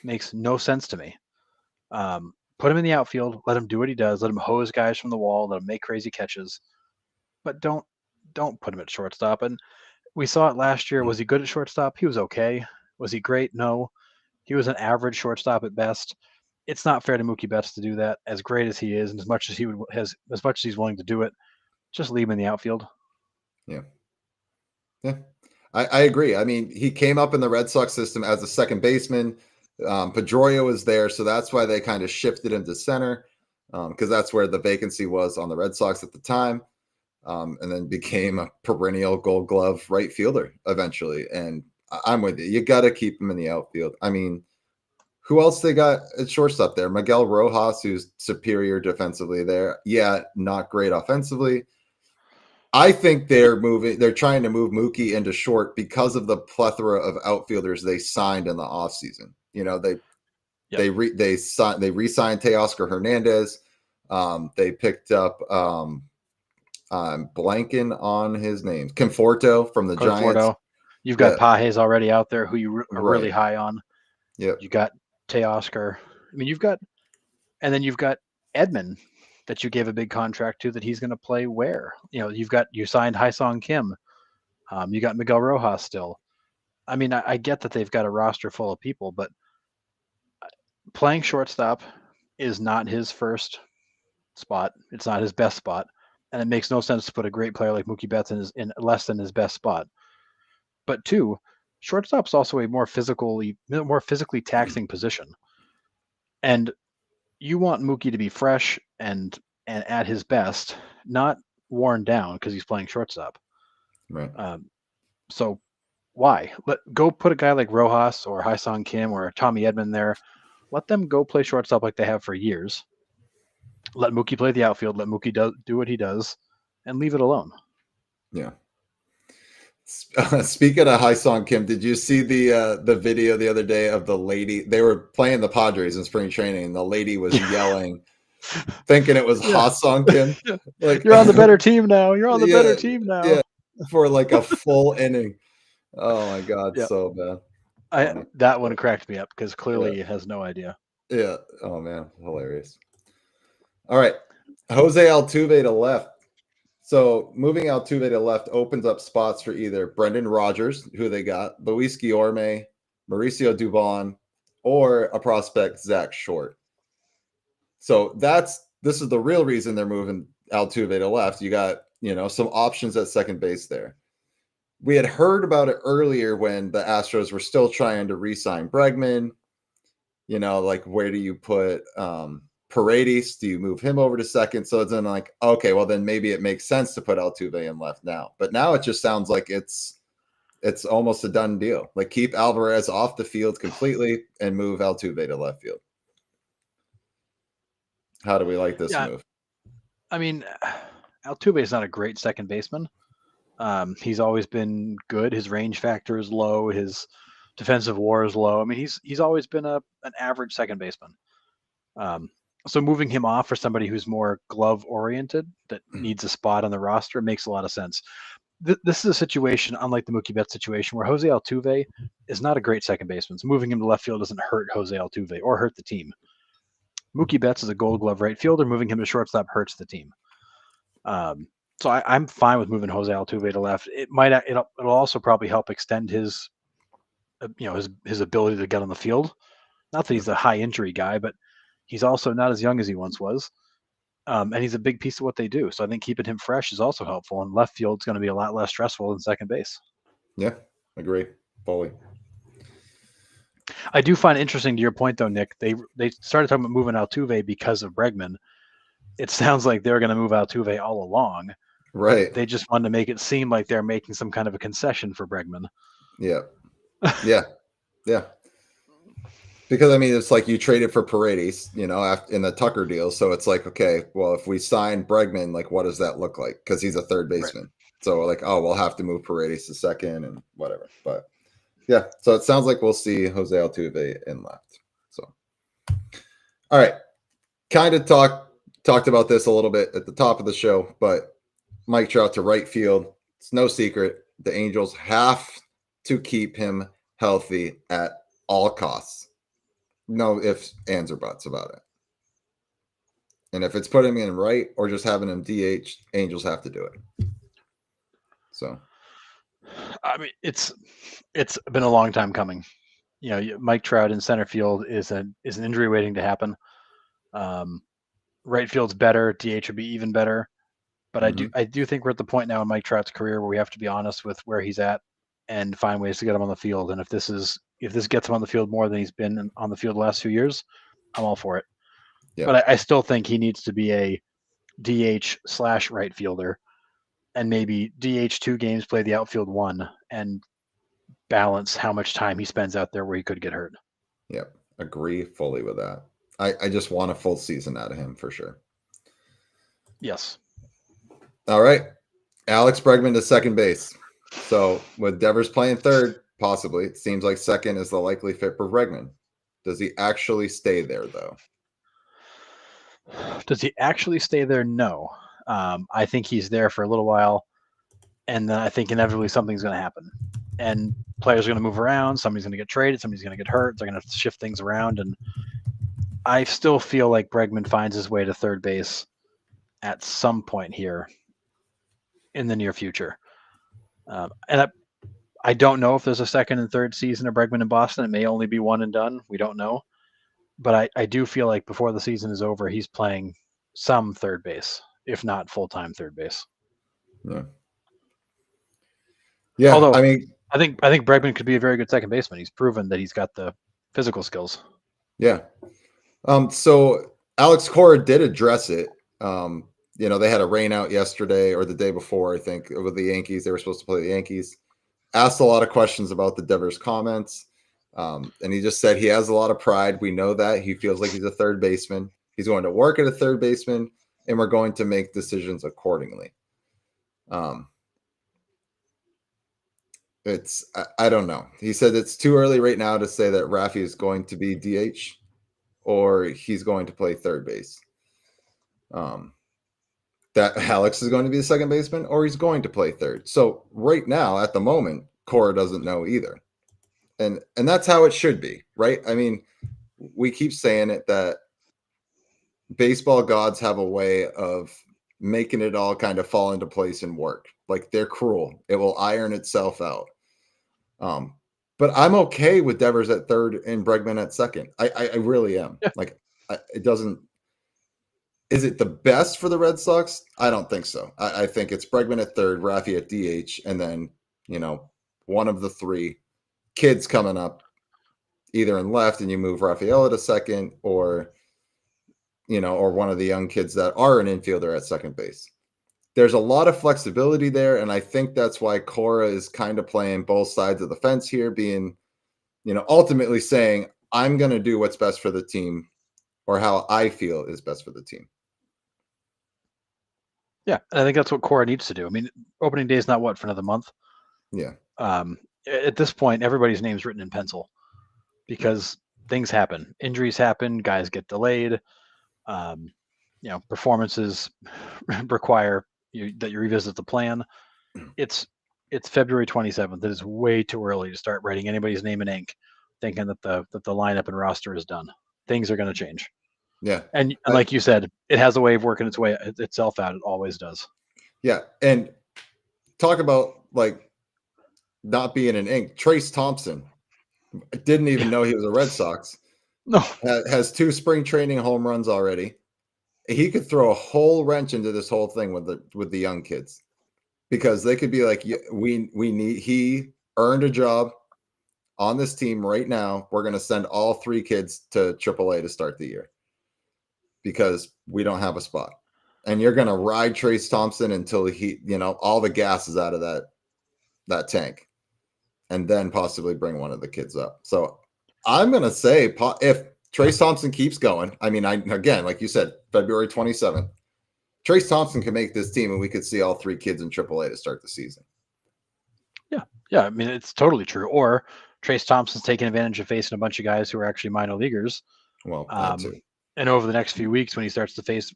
makes no sense to me. Put him in the outfield, let him do what he does, let him hose guys from the wall, let him make crazy catches, but don't put him at shortstop. And we saw it last year. Was he good at shortstop? He was okay. Was he great? No. He was an average shortstop at best. It's not fair to Mookie Betts to do that. As great as he is, and as much as he's willing to do it, just leave him in the outfield. Yeah. Yeah. I agree. I mean, he came up in the Red Sox system as a second baseman. Pedroia was there, so that's why they kind of shifted him to center because that's where the vacancy was on the Red Sox at the time. And then became a perennial Gold Glove right fielder eventually. And I'm with you. You got to keep him in the outfield. I mean, who else they got at shortstop there? Miguel Rojas, who's superior defensively there. Yeah, not great offensively. I think they're trying to move Mookie into short because of the plethora of outfielders they signed in the offseason. You know, they re-signed Teoscar Hernandez. They picked up I'm blanking on his name. Conforto from the Giants. You've got Pages already out there who you are really Right. high on. Yep. You got Teoscar. I mean, and then you've got Edman that you gave a big contract to that he's going to play where? You know, you signed Haesung Kim. You got Miguel Rojas still. I mean, I get that they've got a roster full of people, but playing shortstop is not his first spot. It's not his best spot. And it makes no sense to put a great player like Mookie Betts in less than his best spot. But two, shortstop's also a more physically taxing position. And you want Mookie to be fresh and at his best, not worn down because he's playing shortstop. Right. So why? Go put a guy like Rojas or Haesung Kim or Tommy Edman there. Let them go play shortstop like they have for years. Let Mookie play the outfield. Let Mookie do what he does, and leave it alone. Yeah. Speaking of Haesung Kim, did you see the video the other day of the lady? They were playing the Padres in spring training, and the lady was yelling, thinking it was Haesung Kim. Like, you're on the better team now. You're on the better team now. Yeah, for like a full inning. Oh my God, so bad. That one cracked me up because clearly he has no idea. Yeah. Oh man, hilarious. All right, Jose Altuve to left. So moving Altuve to left opens up spots for either Brendan Rodgers, who they got, Luis Guillorme, Mauricio Dubon, or a prospect, Zach Short. So this is the real reason they're moving Altuve to left. You got, some options at second base there. We had heard about it earlier when the Astros were still trying to re-sign Bregman. Like, where do you put Paredes? Do you move him over to second? So it's then like, okay, well then maybe it makes sense to put Altuve in left now. But now it just sounds like it's almost a done deal. Like, keep Alvarez off the field completely and move Altuve to left field. How do we like this move? I mean, Altuve is not a great second baseman. He's always been good. His range factor is low. His defensive WAR is low. I mean, he's always been an average second baseman. So moving him off for somebody who's more glove oriented that needs a spot on the roster makes a lot of sense. This is a situation, unlike the Mookie Betts situation, where Jose Altuve is not a great second baseman. So moving him to left field doesn't hurt Jose Altuve or hurt the team. Mookie Betts is a Gold Glove right fielder. Moving him to shortstop hurts the team. So I'm fine with moving Jose Altuve to left. It'll also probably help extend his ability to get on the field. Not that he's a high injury guy, but he's also not as young as he once was. And he's a big piece of what they do. So I think keeping him fresh is also helpful. And left field is going to be a lot less stressful than second base. Yeah, agree fully. I do find interesting to your point, though, Nick. They started talking about moving Altuve because of Bregman. It sounds like they're going to move Altuve all along. Right. They just wanted to make it seem like they're making some kind of a concession for Bregman. Yeah. Yeah. Because, I mean, it's like you traded for Paredes, in the Tucker deal. So it's like, okay, well, if we sign Bregman, like, what does that look like? Because he's a third baseman. Right. So, like, oh, we'll have to move Paredes to second and whatever. But, yeah, so it sounds like we'll see Jose Altuve in left. So, all right. Kind of talked about this a little bit at the top of the show, but Mike Trout to right field. It's no secret. The Angels have to keep him healthy at all costs. No ifs, ands, or buts about it. And if it's putting him in right or just having him DH, Angels have to do it. So, I mean, it's been a long time coming. Mike Trout in center field is an injury waiting to happen. Right field's better. DH would be even better. But I do think we're at the point now in Mike Trout's career where we have to be honest with where he's at and find ways to get him on the field. And if this gets him on the field more than he's been on the field the last few years, I'm all for it. Yeah. But I still think he needs to be a DH/right fielder and maybe DH 2 games, play the outfield 1, and balance how much time he spends out there where he could get hurt. Yep. Agree fully with that. I just want a full season out of him for sure. Yes. All right. Alex Bregman to second base. So with Devers playing third, possibly, it seems like second is the likely fit for Bregman. Does he actually stay there, though? Does he actually stay there? No. I think he's there for a little while, and then I think inevitably something's going to happen, and players are going to move around. Somebody's going to get traded. Somebody's going to get hurt. They're going to shift things around, and I still feel like Bregman finds his way to third base at some point here in the near future. And I don't know if there's a second and third season of Bregman in Boston. It may only be one and done. We don't know. But I do feel like before the season is over, he's playing some third base, if not full-time third base. Yeah. Yeah. Although I mean, I think Bregman could be a very good second baseman. He's proven that he's got the physical skills. yeah. So Alex Cora did address it. They had a rain out yesterday or the day before, I think, with the Yankees. They were supposed to play the Yankees. Asked a lot of questions about the Devers comments. And he just said he has a lot of pride. We know that. He feels like he's a third baseman. He's going to work at a third baseman, and we're going to make decisions accordingly. I don't know. He said it's too early right now to say that Rafi is going to be DH or he's going to play third base. That Alex is going to be the second baseman or he's going to play third. So right now, at the moment, Cora doesn't know either. And that's how it should be, right? I mean, we keep saying it that baseball gods have a way of making it all kind of fall into place and work. Like they're cruel. It will iron itself out. But I'm okay with Devers at third and Bregman at second. I really am. Yeah. Like it doesn't. Is it the best for the Red Sox? I don't think so. I think it's Bregman at third, Rafi at DH, and then one of the three kids coming up, either in left, and you move Rafaela to second, or one of the young kids that are an infielder at second base. There's a lot of flexibility there, and I think that's why Cora is kind of playing both sides of the fence here, being, ultimately saying, I'm going to do what's best for the team or how I feel is best for the team. Yeah, I think that's what Cora needs to do. I mean, opening day is not for another month. Yeah. At this point, everybody's name's written in pencil because things happen. Injuries happen. Guys get delayed. Performances require that you revisit the plan. It's February 27th. It is way too early to start writing anybody's name in ink, thinking that the lineup and roster is done. Things are going to change. Yeah. And like you said, it has a way of working itself out. It always does. Yeah. And talk about like not being in ink. Trace Thompson didn't even know he was a Red Sox. No. Has 2 spring training home runs already. He could throw a whole wrench into this whole thing with the young kids, because they could be like, he earned a job on this team right now. We're going to send all 3 kids to AAA to start the year because we don't have a spot. And you're going to ride Trace Thompson until all the gas is out of that tank, and then possibly bring one of the kids up. So I'm going to say if Trace Thompson keeps going, I mean, again, like you said, February 27th, Trace Thompson can make this team and we could see all 3 kids in AAA to start the season. Yeah. Yeah. I mean, it's totally true. Or Trace Thompson's taking advantage of facing a bunch of guys who are actually minor leaguers. Well, that too. And over the next few weeks, when he starts to face,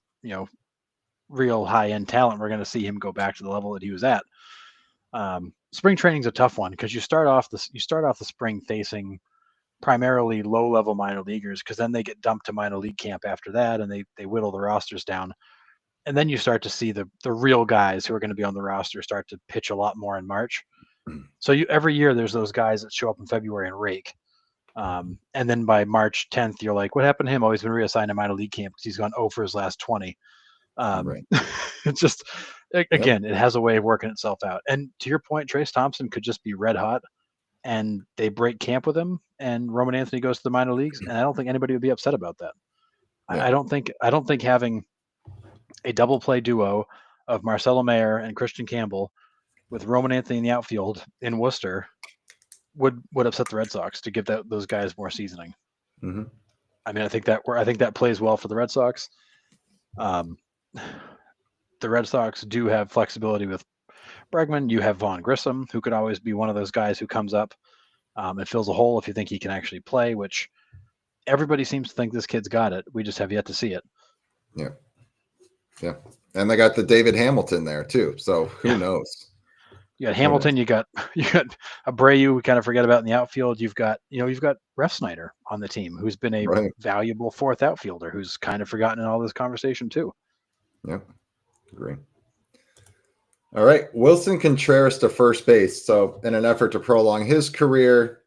real high-end talent, we're going to see him go back to the level that he was at. Spring training's a tough one because you start off the spring facing primarily low-level minor leaguers, because then they get dumped to minor league camp after that, and they whittle the rosters down. And then you start to see the real guys who are going to be on the roster start to pitch a lot more in March. So every year there's those guys that show up in February and rake. And then by March 10th, you're like, what happened to him? Oh, he's been reassigned to minor league camp because he's gone 0 for his last 20. Right. It's just, again, It has a way of working itself out. And to your point, Trace Thompson could just be red hot, and they break camp with him, and Roman Anthony goes to the minor leagues, and I don't think anybody would be upset about that. Yeah. I don't think having a double play duo of Marcelo Mayer and Christian Campbell with Roman Anthony in the outfield in Worcester would upset the Red Sox to give those guys more seasoning. Mm-hmm. I mean, I think that plays well for the Red Sox. The Red Sox do have flexibility with Bregman. You have Vaughn Grissom, who could always be one of those guys who comes up and fills a hole if you think he can actually play, which everybody seems to think this kid's got it. We just have yet to see it. Yeah. Yeah. And they got the David Hamilton there too. So who knows? You got Hamilton, you got Abreu, we kind of forget about in the outfield. You've got Refsnyder on the team, who's been a valuable fourth outfielder, who's kind of forgotten in all this conversation too. Yeah, agree. All right, Wilson Contreras to first base. So in an effort to prolong his career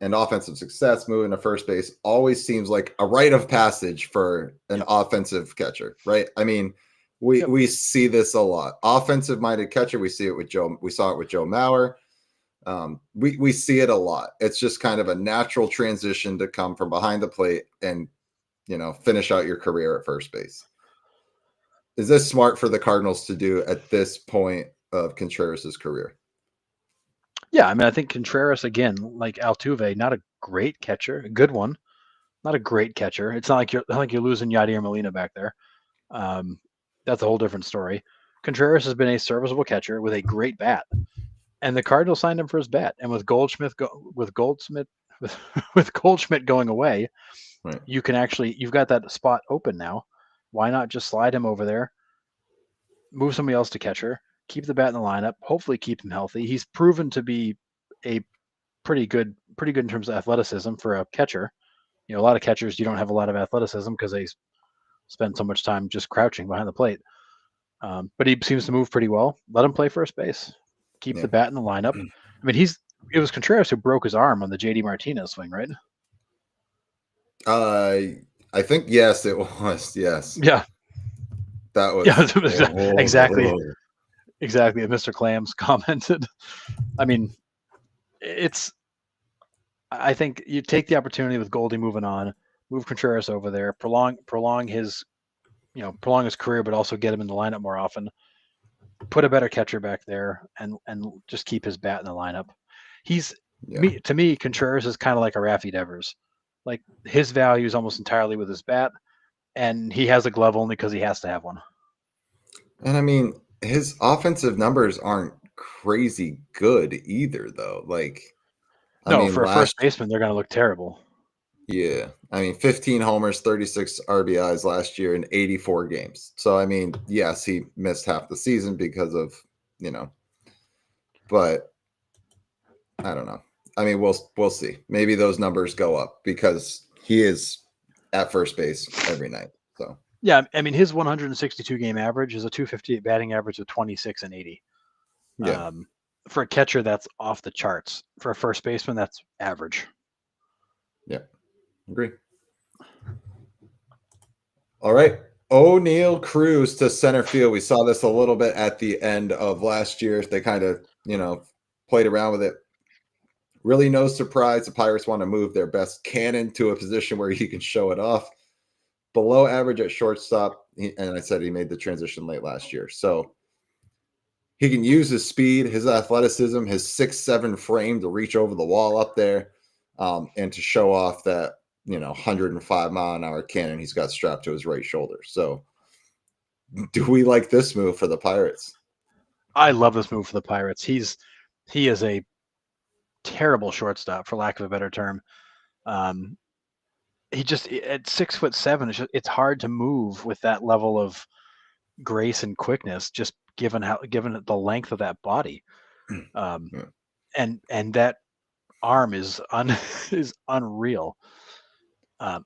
and offensive success, moving to first base always seems like a rite of passage for an offensive catcher, right? I mean, we see this a lot. Offensive minded catcher, we see it with Joe. We saw it with Joe Mauer. We see it a lot. It's just kind of a natural transition to come from behind the plate and finish out your career at first base. Is this smart for the Cardinals to do at this point of Contreras' career? Yeah, I mean, I think Contreras, again, like Altuve, not a great catcher, a good one, not a great catcher. It's not like you're losing Yadier Molina back there. That's a whole different story. Contreras has been a serviceable catcher with a great bat, and the Cardinals signed him for his bat. And with Goldschmidt going away, right, you've got that spot open now. Why not just slide him over there, move somebody else to catcher, keep the bat in the lineup, hopefully keep him healthy. He's proven to be a pretty good in terms of athleticism for a catcher. A lot of catchers, you don't have a lot of athleticism because they spend so much time just crouching behind the plate. But he seems to move pretty well. Let him play first base. Keep the bat in the lineup. I mean, it was Contreras who broke his arm on the JD Martinez swing, right? I think yes, it was. Yes. Yeah. That was exactly. Exactly. Mr. Clams commented. I mean, I think you take the opportunity with Goldie moving on, move Contreras over there, prolong his career, but also get him in the lineup more often. Put a better catcher back there, and just keep his bat in the lineup. To me, Contreras is kind of like a Rafi Devers. Like, his value is almost entirely with his bat, and he has a glove only because he has to have one. And I mean, his offensive numbers aren't crazy good either, though. Like, for a first baseman, they're going to look terrible. Yeah. I mean, 15 homers, 36 RBIs last year in 84 games. So, I mean, yes, he missed half the season because of, but I don't know. I mean, we'll see. Maybe those numbers go up because he is at first base every night. So, yeah, I mean, his 162 game average is a 258 batting average with 26 and 80. Yeah. For a catcher, that's off the charts. For a first baseman, that's average. Yeah. Agree. All right. O'Neal Cruz to center field. We saw this a little bit at the end of last year. They kind of, played around with it. Really no surprise. The Pirates want to move their best cannon to a position where he can show it off. Below average at shortstop. And I said he made the transition late last year. So he can use his speed, his athleticism, his 6'7" frame to reach over the wall up there and to show off that, 105-mile-an-hour cannon he's got strapped to his right shoulder. So do we like this move for the Pirates? I love this move for the Pirates. He is a terrible shortstop, for lack of a better term. He just, at 6'7", it's hard to move with that level of grace and quickness, just given the length of that body. And that arm is unreal.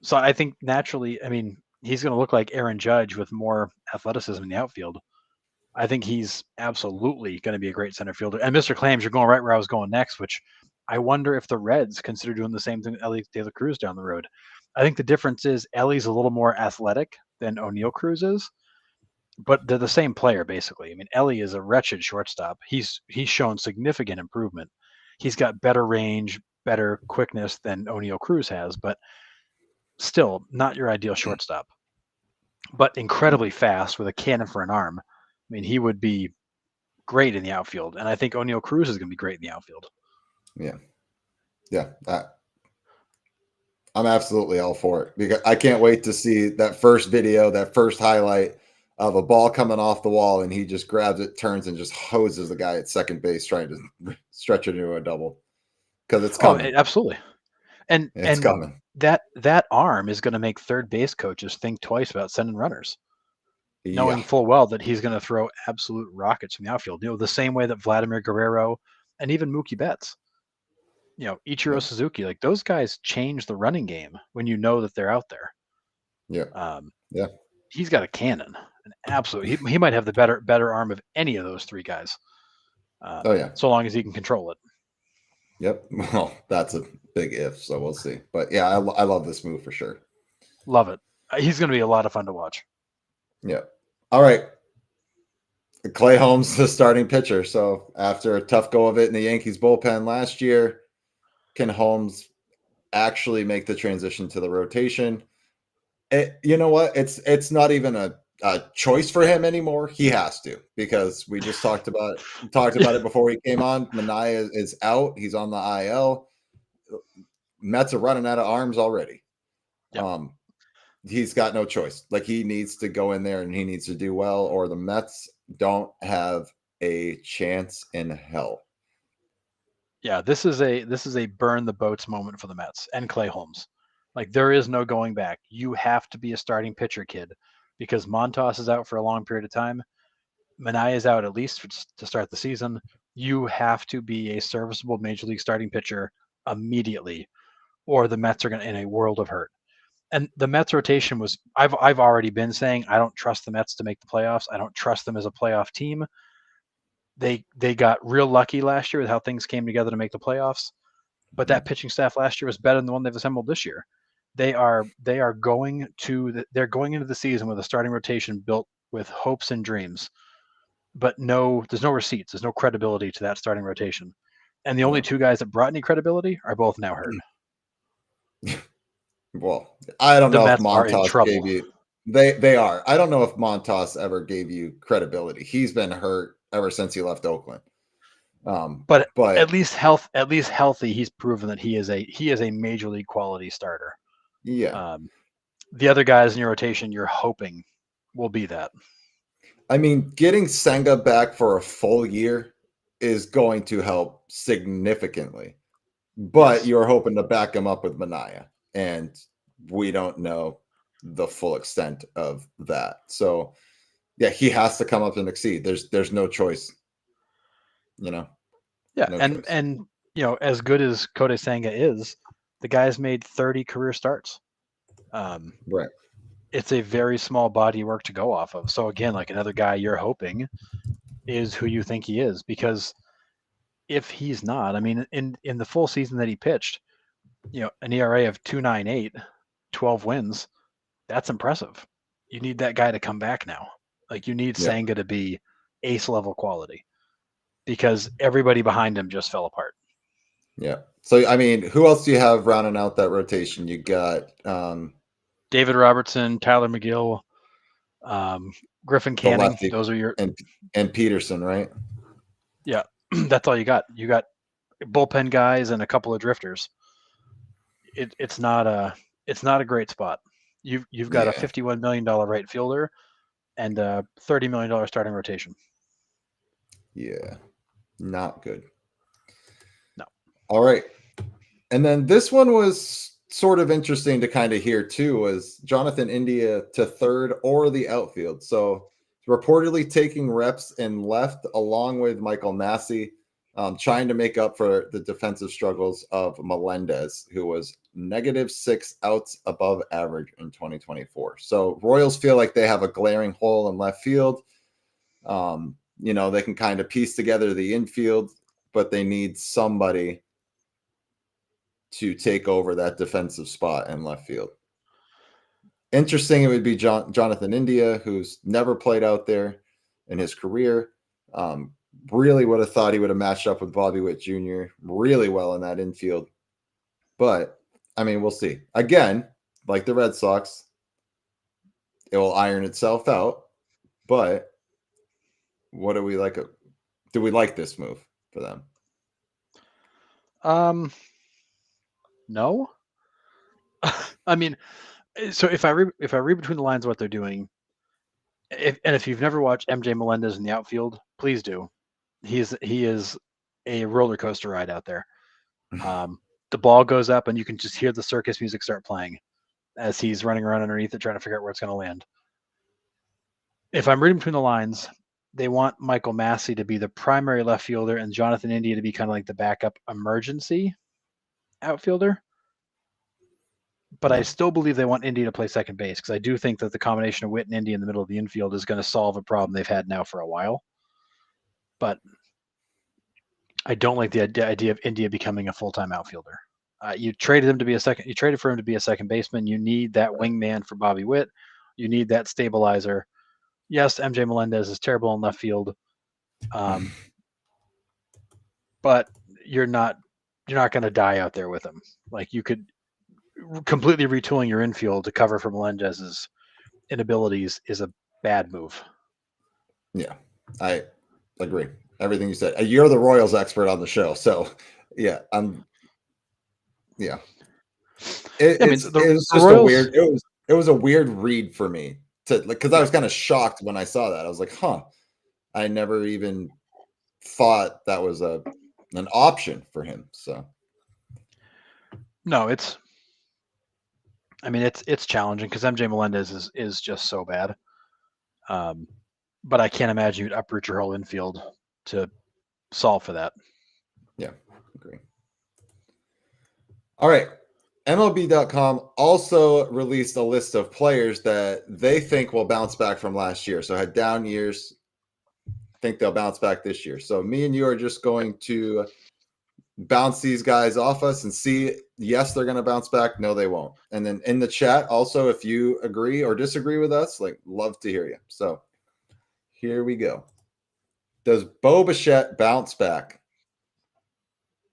So I think naturally, I mean, he's going to look like Aaron Judge with more athleticism in the outfield. I think he's absolutely going to be a great center fielder. And Mr. Clams, you're going right where I was going next, which I wonder if the Reds consider doing the same thing to Elly De La Cruz down the road. I think the difference is Ellie's a little more athletic than O'Neal Cruz is, but they're the same player, basically. I mean, Elly is a wretched shortstop. He's shown significant improvement. He's got better range, better quickness than O'Neal Cruz has, but still not your ideal shortstop, but incredibly fast with a cannon for an arm. I mean, he would be great in the outfield, and I think O'Neal Cruz is going to be great in the outfield. Yeah. I'm absolutely all for it because I can't wait to see that first video, that first highlight of a ball coming off the wall, and he just grabs it, turns, and just hoses the guy at second base, trying to stretch it into a double because it's Oh, coming. absolutely. And It's coming. that arm is going to make third base coaches think twice about sending runners, Yeah. knowing full well that he's going to throw absolute rockets from the outfield. The same way that Vladimir Guerrero and even Mookie Betts, Ichiro Yeah. Suzuki, like those guys change the running game when you know that they're out there. Yeah. Um, Yeah. he's got a cannon, an absolute. He might have the better arm of any of those three guys. Oh yeah. So long as he can control it. Yep. Well, that's a big if, so we'll see. But yeah, I love this move for sure. Love it. He's going to be a lot of fun to watch. Yeah. All right. Clay Holmes, the starting pitcher. So after a tough go of it in the Yankees bullpen last year, can Holmes actually make the transition to the rotation? You know what? It's not even a choice for him anymore. He has to, because we just talked about it before he came on. Manaea is out. He's on the IL. Mets are running out of arms already. Yep. He's got no choice. Like, he needs to go in there and he needs to do well, or the Mets don't have a chance in hell. Yeah, this is a burn the boats moment for the Mets and Clay Holmes. Like, there is no going back. You have to be a starting pitcher, kid, because Montas is out for a long period of time. Manaea is out at least to start the season. You have to be a serviceable major league starting pitcher immediately, or the Mets are going to in a world of hurt. And the Mets rotation was I've already been saying I don't trust the Mets to make the playoffs. I don't trust them as a playoff team. They got real lucky last year with how things came together to make the playoffs. But that pitching staff last year was better than the one they've assembled this year. They're going into the season with a starting rotation built with hopes and dreams, but there's no receipts, there's no credibility to that starting rotation. And the only No. two guys that brought any credibility are both now hurt. Well, I don't The know if Mets are in Montas trouble. gave you. They are. I don't know if Montas ever gave you credibility. He's been hurt ever since he left Oakland. But But at least healthy, he's proven that he is a major league quality starter. yeah, The other guys in your rotation, you're hoping will be that. I mean, getting Senga back for a full year is going to help significantly. But Yes. you're hoping to back him up with Manaea, and we don't know the full extent of that. So yeah, he has to come up and exceed. There's no choice. Yeah, No and choice. as good as Kodai Senga is, the guy's made 30 career starts. Right. It's a very small body of work to go off of. So again, like another guy you're hoping is who you think he is, because if he's not, I mean, in the full season that he pitched, an ERA of 2.98, 12 wins, that's impressive. You need that guy to come back now. Like, you need Yeah. Senga to be ace level quality, because everybody behind him just fell apart. Yeah. So I mean, who else do you have rounding out that rotation? You got David Robertson, Tyler McGill, Griffin the Canning. lefty Those are your and Peterson, right? yeah. That's all you got. You got bullpen guys and a couple of drifters. It's not a great spot. You've got a Yeah. $51 million right fielder and a $30 million starting rotation. Yeah. Not good. No. All right. And then this one was sort of interesting to kind of hear too, was Jonathan India to third or the outfield. So reportedly taking reps in left along with Michael Massey, trying to make up for the defensive struggles of Melendez, who was -6 outs above average in 2024. So Royals feel like they have a glaring hole in left field. They can kind of piece together the infield, but they need somebody to take over that defensive spot in left field. Interesting, it would be Jonathan India, who's never played out there in his career. Really would have thought he would have matched up with Bobby Witt Jr. really well in that infield. But, I mean, we'll see. Again, like the Red Sox, it will iron itself out. But what do we like? Do we like this move for them? No. I mean, so if I read between the lines of what they're doing, If you've never watched MJ Melendez in the outfield, please do. He is a roller coaster ride out there. The ball goes up, and you can just hear the circus music start playing as he's running around underneath it, trying to figure out where it's going to land. If I'm reading between the lines, they want Michael Massey to be the primary left fielder and Jonathan India to be kind of like the backup emergency outfielder. But I still believe they want India to play second base because I do think that the combination of Witt and India in the middle of the infield is going to solve a problem they've had now for a while. But I don't like the idea of India becoming a full-time outfielder. You traded him to be a second. You traded for him to be a second baseman. You need that wingman for Bobby Witt. You need that stabilizer. Yes, MJ Melendez is terrible in left field, but you're not going to die out there with him. Like you could completely retooling your infield to cover for Melendez's inabilities is a bad move. Yeah, I agree. Everything you said. You're the Royals expert on the show, so yeah, yeah. It was just Royals, a weird. It was a weird read for me to because I was kind of shocked when I saw that. I was like, huh. I never even thought that was an option for him. So no, it's challenging because MJ Melendez is just so bad. But I can't imagine you'd uproot your whole infield to solve for that. Yeah, agree. All right. MLB.com also released a list of players that they think will bounce back from last year. So had down years, think they'll bounce back this year. So me and you are just going to bounce these guys off us and see, yes, they're going to bounce back. No, they won't. And then in the chat, also, if you agree or disagree with us, love to hear you. So here we go. Does Bo Bichette bounce back?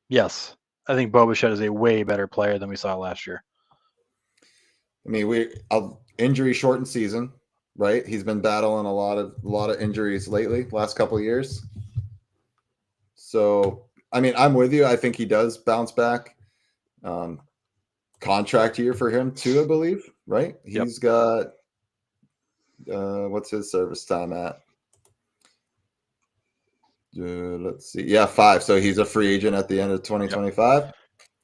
Yes. I think Bo Bichette is a way better player than we saw last year. I mean, injury shortened season, right? He's been battling a lot of injuries lately, last couple of years. So, I mean, I'm with you. I think he does bounce back. Contract year for him too, I believe, right? He's got what's his service time at? Let's see. Yeah, 5. So he's a free agent at the end of 2025. Yep.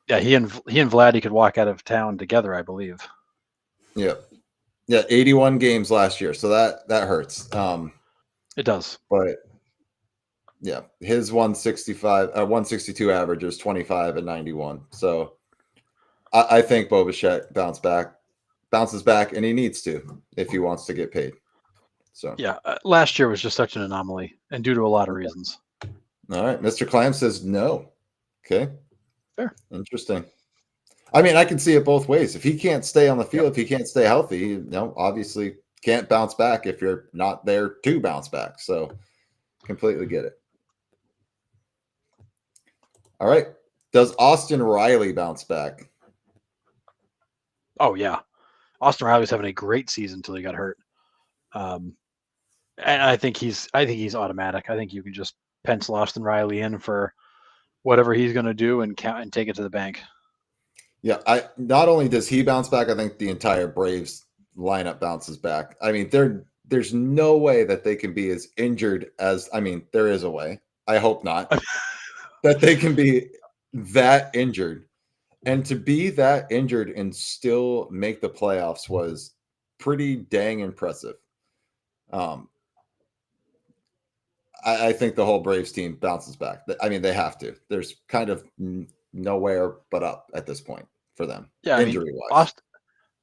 Yeah, he and Vladdy could walk out of town together, I believe. Yeah. 81 games last year, so that hurts. It does. But yeah, his 162 average is 25 and 91. So I think Bo Bichette bounces back, and he needs to if he wants to get paid. So yeah, last year was just such an anomaly, and due to a lot of reasons. All right, Mr. Clam says no. Okay, fair, interesting. I mean, I can see it both ways. If he can't stay on the field, if he can't stay healthy, obviously can't bounce back if you're not there to bounce back. So completely get it. All right, does Austin Riley bounce back? Oh yeah, Austin Riley's having a great season until he got hurt. And I think he's automatic. I think you can just pencil Austin Riley in for whatever he's going to do and count and take it to the bank. Yeah, not only does he bounce back, I think the entire Braves lineup bounces back. I mean, there's no way that they can be as injured as, I mean, there is a way. I hope not. that they can be that injured. And to be that injured and still make the playoffs was pretty dang impressive. I think the whole Braves team bounces back. I mean, they have to. There's kind of nowhere but up at this point for them. Yeah, injury-wise.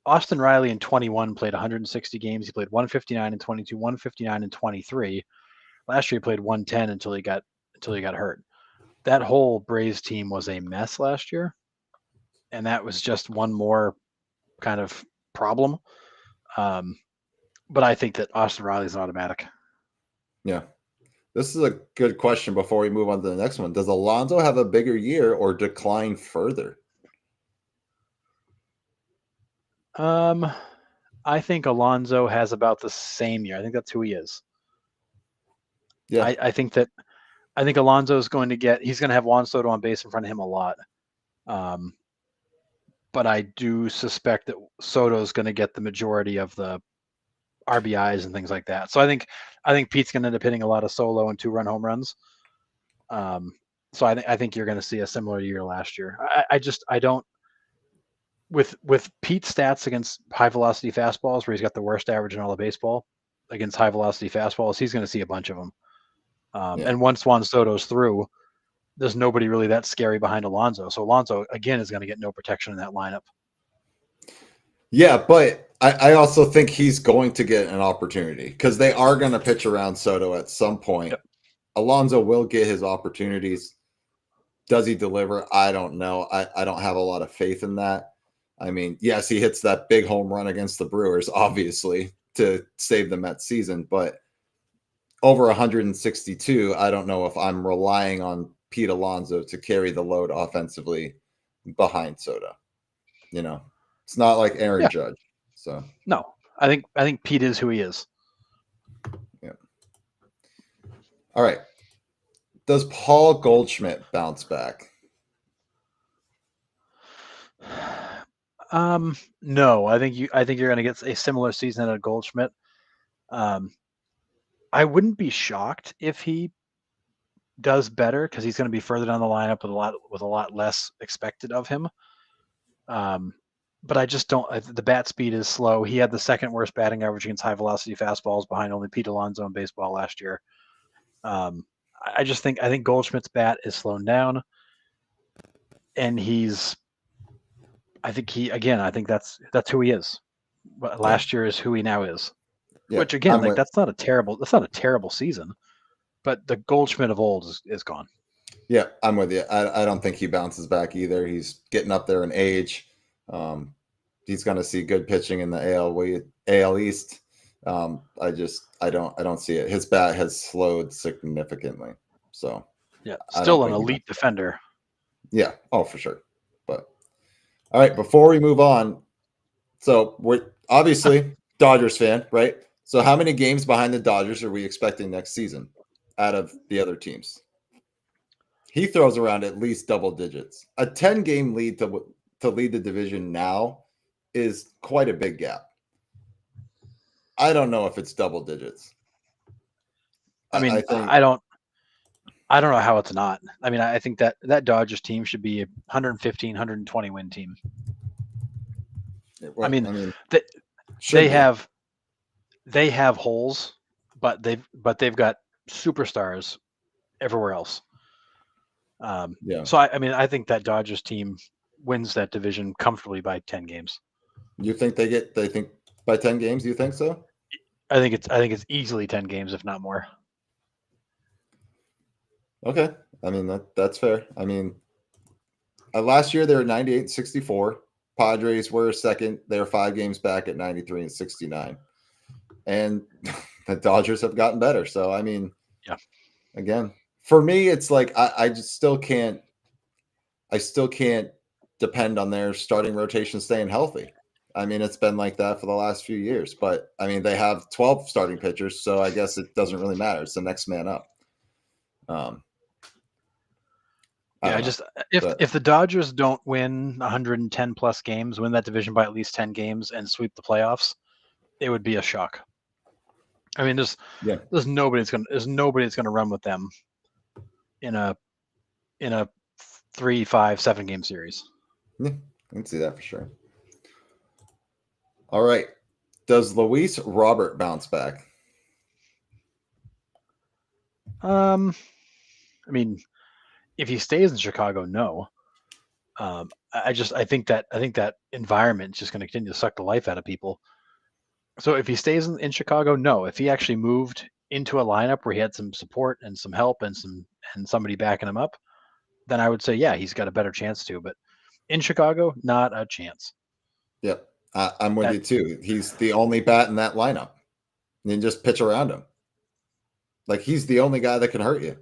Austin Riley in 21 played 160 games. He played 159 and 22, 159 and 23. Last year he played 110 until he got hurt. That whole Braves team was a mess last year, and that was just one more kind of problem. But I think that Austin Riley is automatic. Yeah. This is a good question before we move on to the next one. Does Alonso have a bigger year or decline further? I think Alonso has about the same year. I think that's who he is. Yeah. I think Alonso is he's going to have Juan Soto on base in front of him a lot. But I do suspect that Soto is going to get the majority of the RBIs and things like that. So I think Pete's going to end up hitting a lot of solo and 2-run home runs. So I think you're going to see a similar year last year. I don't with Pete's stats against high velocity fastballs, where he's got the worst average in all of baseball against high velocity fastballs, he's going to see a bunch of them. And once Juan Soto's through, there's nobody really that scary behind Alonso. So Alonso again is going to get no protection in that lineup. Yeah, but I also think he's going to get an opportunity because they are going to pitch around Soto at some point. Yep. Alonso will get his opportunities. Does he deliver? I don't know. I don't have a lot of faith in that. I mean, yes, he hits that big home run against the Brewers, obviously, to save the Mets season, but over 162, I don't know if I'm relying on Pete Alonso to carry the load offensively behind Soto. It's not like Aaron Judge. So no, I think Pete is who he is. Yeah. All right. Does Paul Goldschmidt bounce back? No, I think you're going to get a similar season at Goldschmidt. I wouldn't be shocked if he does better because he's going to be further down the lineup with a lot less expected of him. But I just don't. The bat speed is slow. He had the second worst batting average against high velocity fastballs, behind only Pete Alonso in baseball last year. I think Goldschmidt's bat is slowing down, and I think that's who he is. But last year is who he now is. Yeah, which again, that's not a terrible season, but the Goldschmidt of old is gone. Yeah, I'm with you. I don't think he bounces back either. He's getting up there in age. He's going to see good pitching in the AL East. I don't see it. His bat has slowed significantly. So yeah, still an elite defender. Yeah. Oh, for sure. But all right, before we move on, so we're obviously Dodgers fan, right? So how many games behind the Dodgers are we expecting next season out of the other teams? He throws around at least double digits. A 10-game lead to lead the division now is quite a big gap. I don't know if it's double digits. I don't know how it's not. I mean, I think that Dodgers team should be a 115, 120 win team. They have holes, but they've got superstars everywhere else. So I think that Dodgers team wins that division comfortably by 10 games. You think they think by 10 games? You think so? I think it's easily 10 games, if not more. Okay. I mean, that's fair. I mean, last year they were 98-64. Padres were second. They were 5 games back at 93-69. And the Dodgers have gotten better. So, I mean, yeah. Again, for me, it's like I just still can't depend on their starting rotation staying healthy. I mean, it's been like that for the last few years. But, I mean, they have 12 starting pitchers, so I guess it doesn't really matter. It's the next man up. If the Dodgers don't win 110 plus games, win that division by at least 10 games, and sweep the playoffs, it would be a shock. I mean, there's nobody that's gonna run with them in a 3, 5, 7 game series. Yeah, I can see that for sure. All right, does Luis Robert bounce back? I mean, if he stays in Chicago, no. I think that environment is just going to continue to suck the life out of people. So if he stays in Chicago, no. If he actually moved into a lineup where he had some support and some help and somebody backing him up, then I would say, yeah, he's got a better chance to. But in Chicago, not a chance. Yep, I'm with you too. He's the only bat in that lineup. And then just pitch around him. Like, he's the only guy that can hurt you.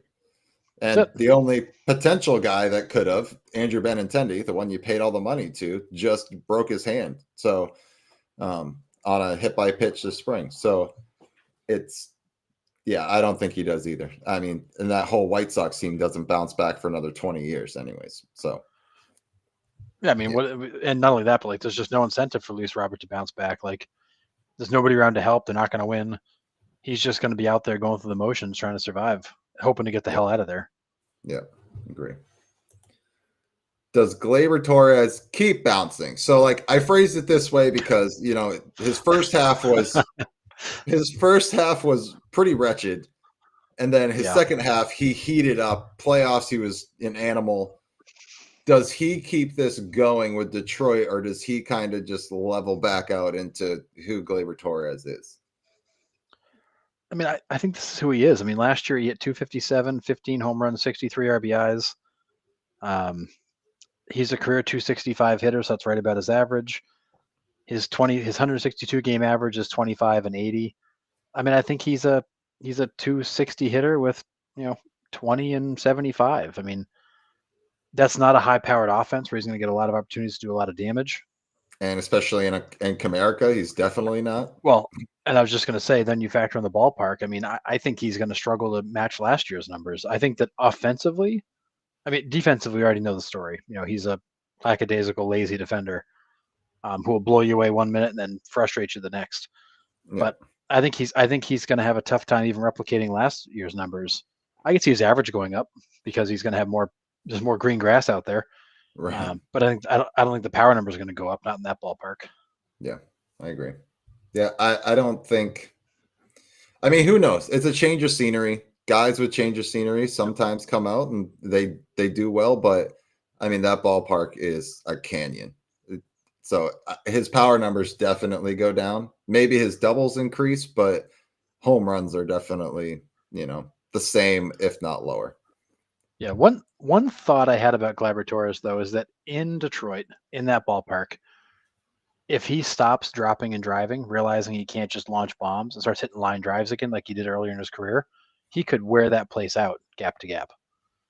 And the only potential guy that could have, Andrew Benintendi, the one you paid all the money to, just broke his hand. So on a hit by pitch this spring. So I don't think he does either. I mean, and that whole White Sox team doesn't bounce back for another 20 years anyways. So. Yeah, I mean, and not only that, but like, there's just no incentive for Luis Robert to bounce back. Like, There's nobody around to help. They're not going to win. He's just going to be out there going through the motions, trying to survive, hoping to get the hell out of there. Yeah, agree. Does Gleyber Torres keep bouncing? So, like, I phrased it this way because his first half was pretty wretched, and then his second half he heated up. Playoffs, he was an animal. Does he keep this going with Detroit, or does he kind of just level back out into who Gleyber Torres is? I mean, I think this is who he is. I mean, last year he hit 257, 15 home runs, 63 RBIs. He's a career 265 hitter, so that's right about his average. His 162 game average is 25 and 80. I mean, I think he's a 260 hitter with 20 and 75. I mean, that's not a high-powered offense where he's going to get a lot of opportunities to do a lot of damage. And especially in Comerica, he's definitely not. Well, and I was just going to say, then you factor in the ballpark. I mean, I think he's going to struggle to match last year's numbers. I think that offensively, I mean, defensively, we already know the story. He's a lackadaisical, lazy defender who will blow you away 1 minute and then frustrate you the next. Yeah. But I think he's going to have a tough time even replicating last year's numbers. I could see his average going up because he's going to have there's more green grass out there. Right. But I don't think the power number is going to go up, not in that ballpark. Yeah, I agree. Yeah, I don't think. I mean, who knows? It's a change of scenery. Guys with change of scenery sometimes come out and they do well, but I mean that ballpark is a canyon. So his power numbers definitely go down. Maybe his doubles increase, but home runs are definitely the same, if not lower. Yeah, one thought I had about Gleyber Torres though is that in Detroit, in that ballpark, if he stops dropping and driving, realizing he can't just launch bombs and starts hitting line drives again like he did earlier in his career, he could wear that place out gap to gap.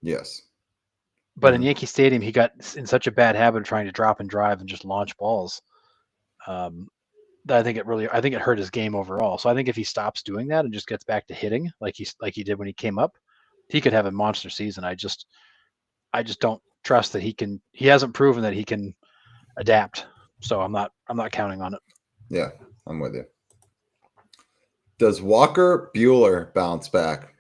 Yes. But in Yankee Stadium, he got in such a bad habit of trying to drop and drive and just launch balls that I think it hurt his game overall. So I think if he stops doing that and just gets back to hitting like he did when he came up, he could have a monster season. I just don't trust that he can. He hasn't proven that he can adapt. So I'm not counting on it. Yeah, I'm with you. Does Walker Buehler bounce back?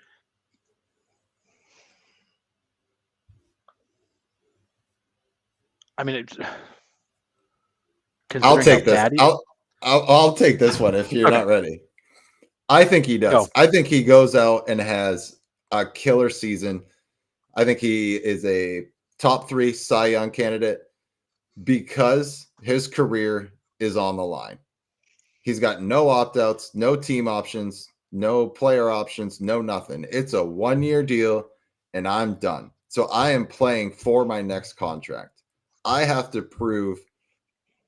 I mean, I'll take this. I'll take this one if you're not ready. I think he does. I think he goes out and has a killer season. I think he is a top 3 Cy Young candidate because his career is on the line. He's got no opt-outs, no team options, no player options, no nothing. It's a 1-year deal, and I'm done. So I am playing for my next contract. I have to prove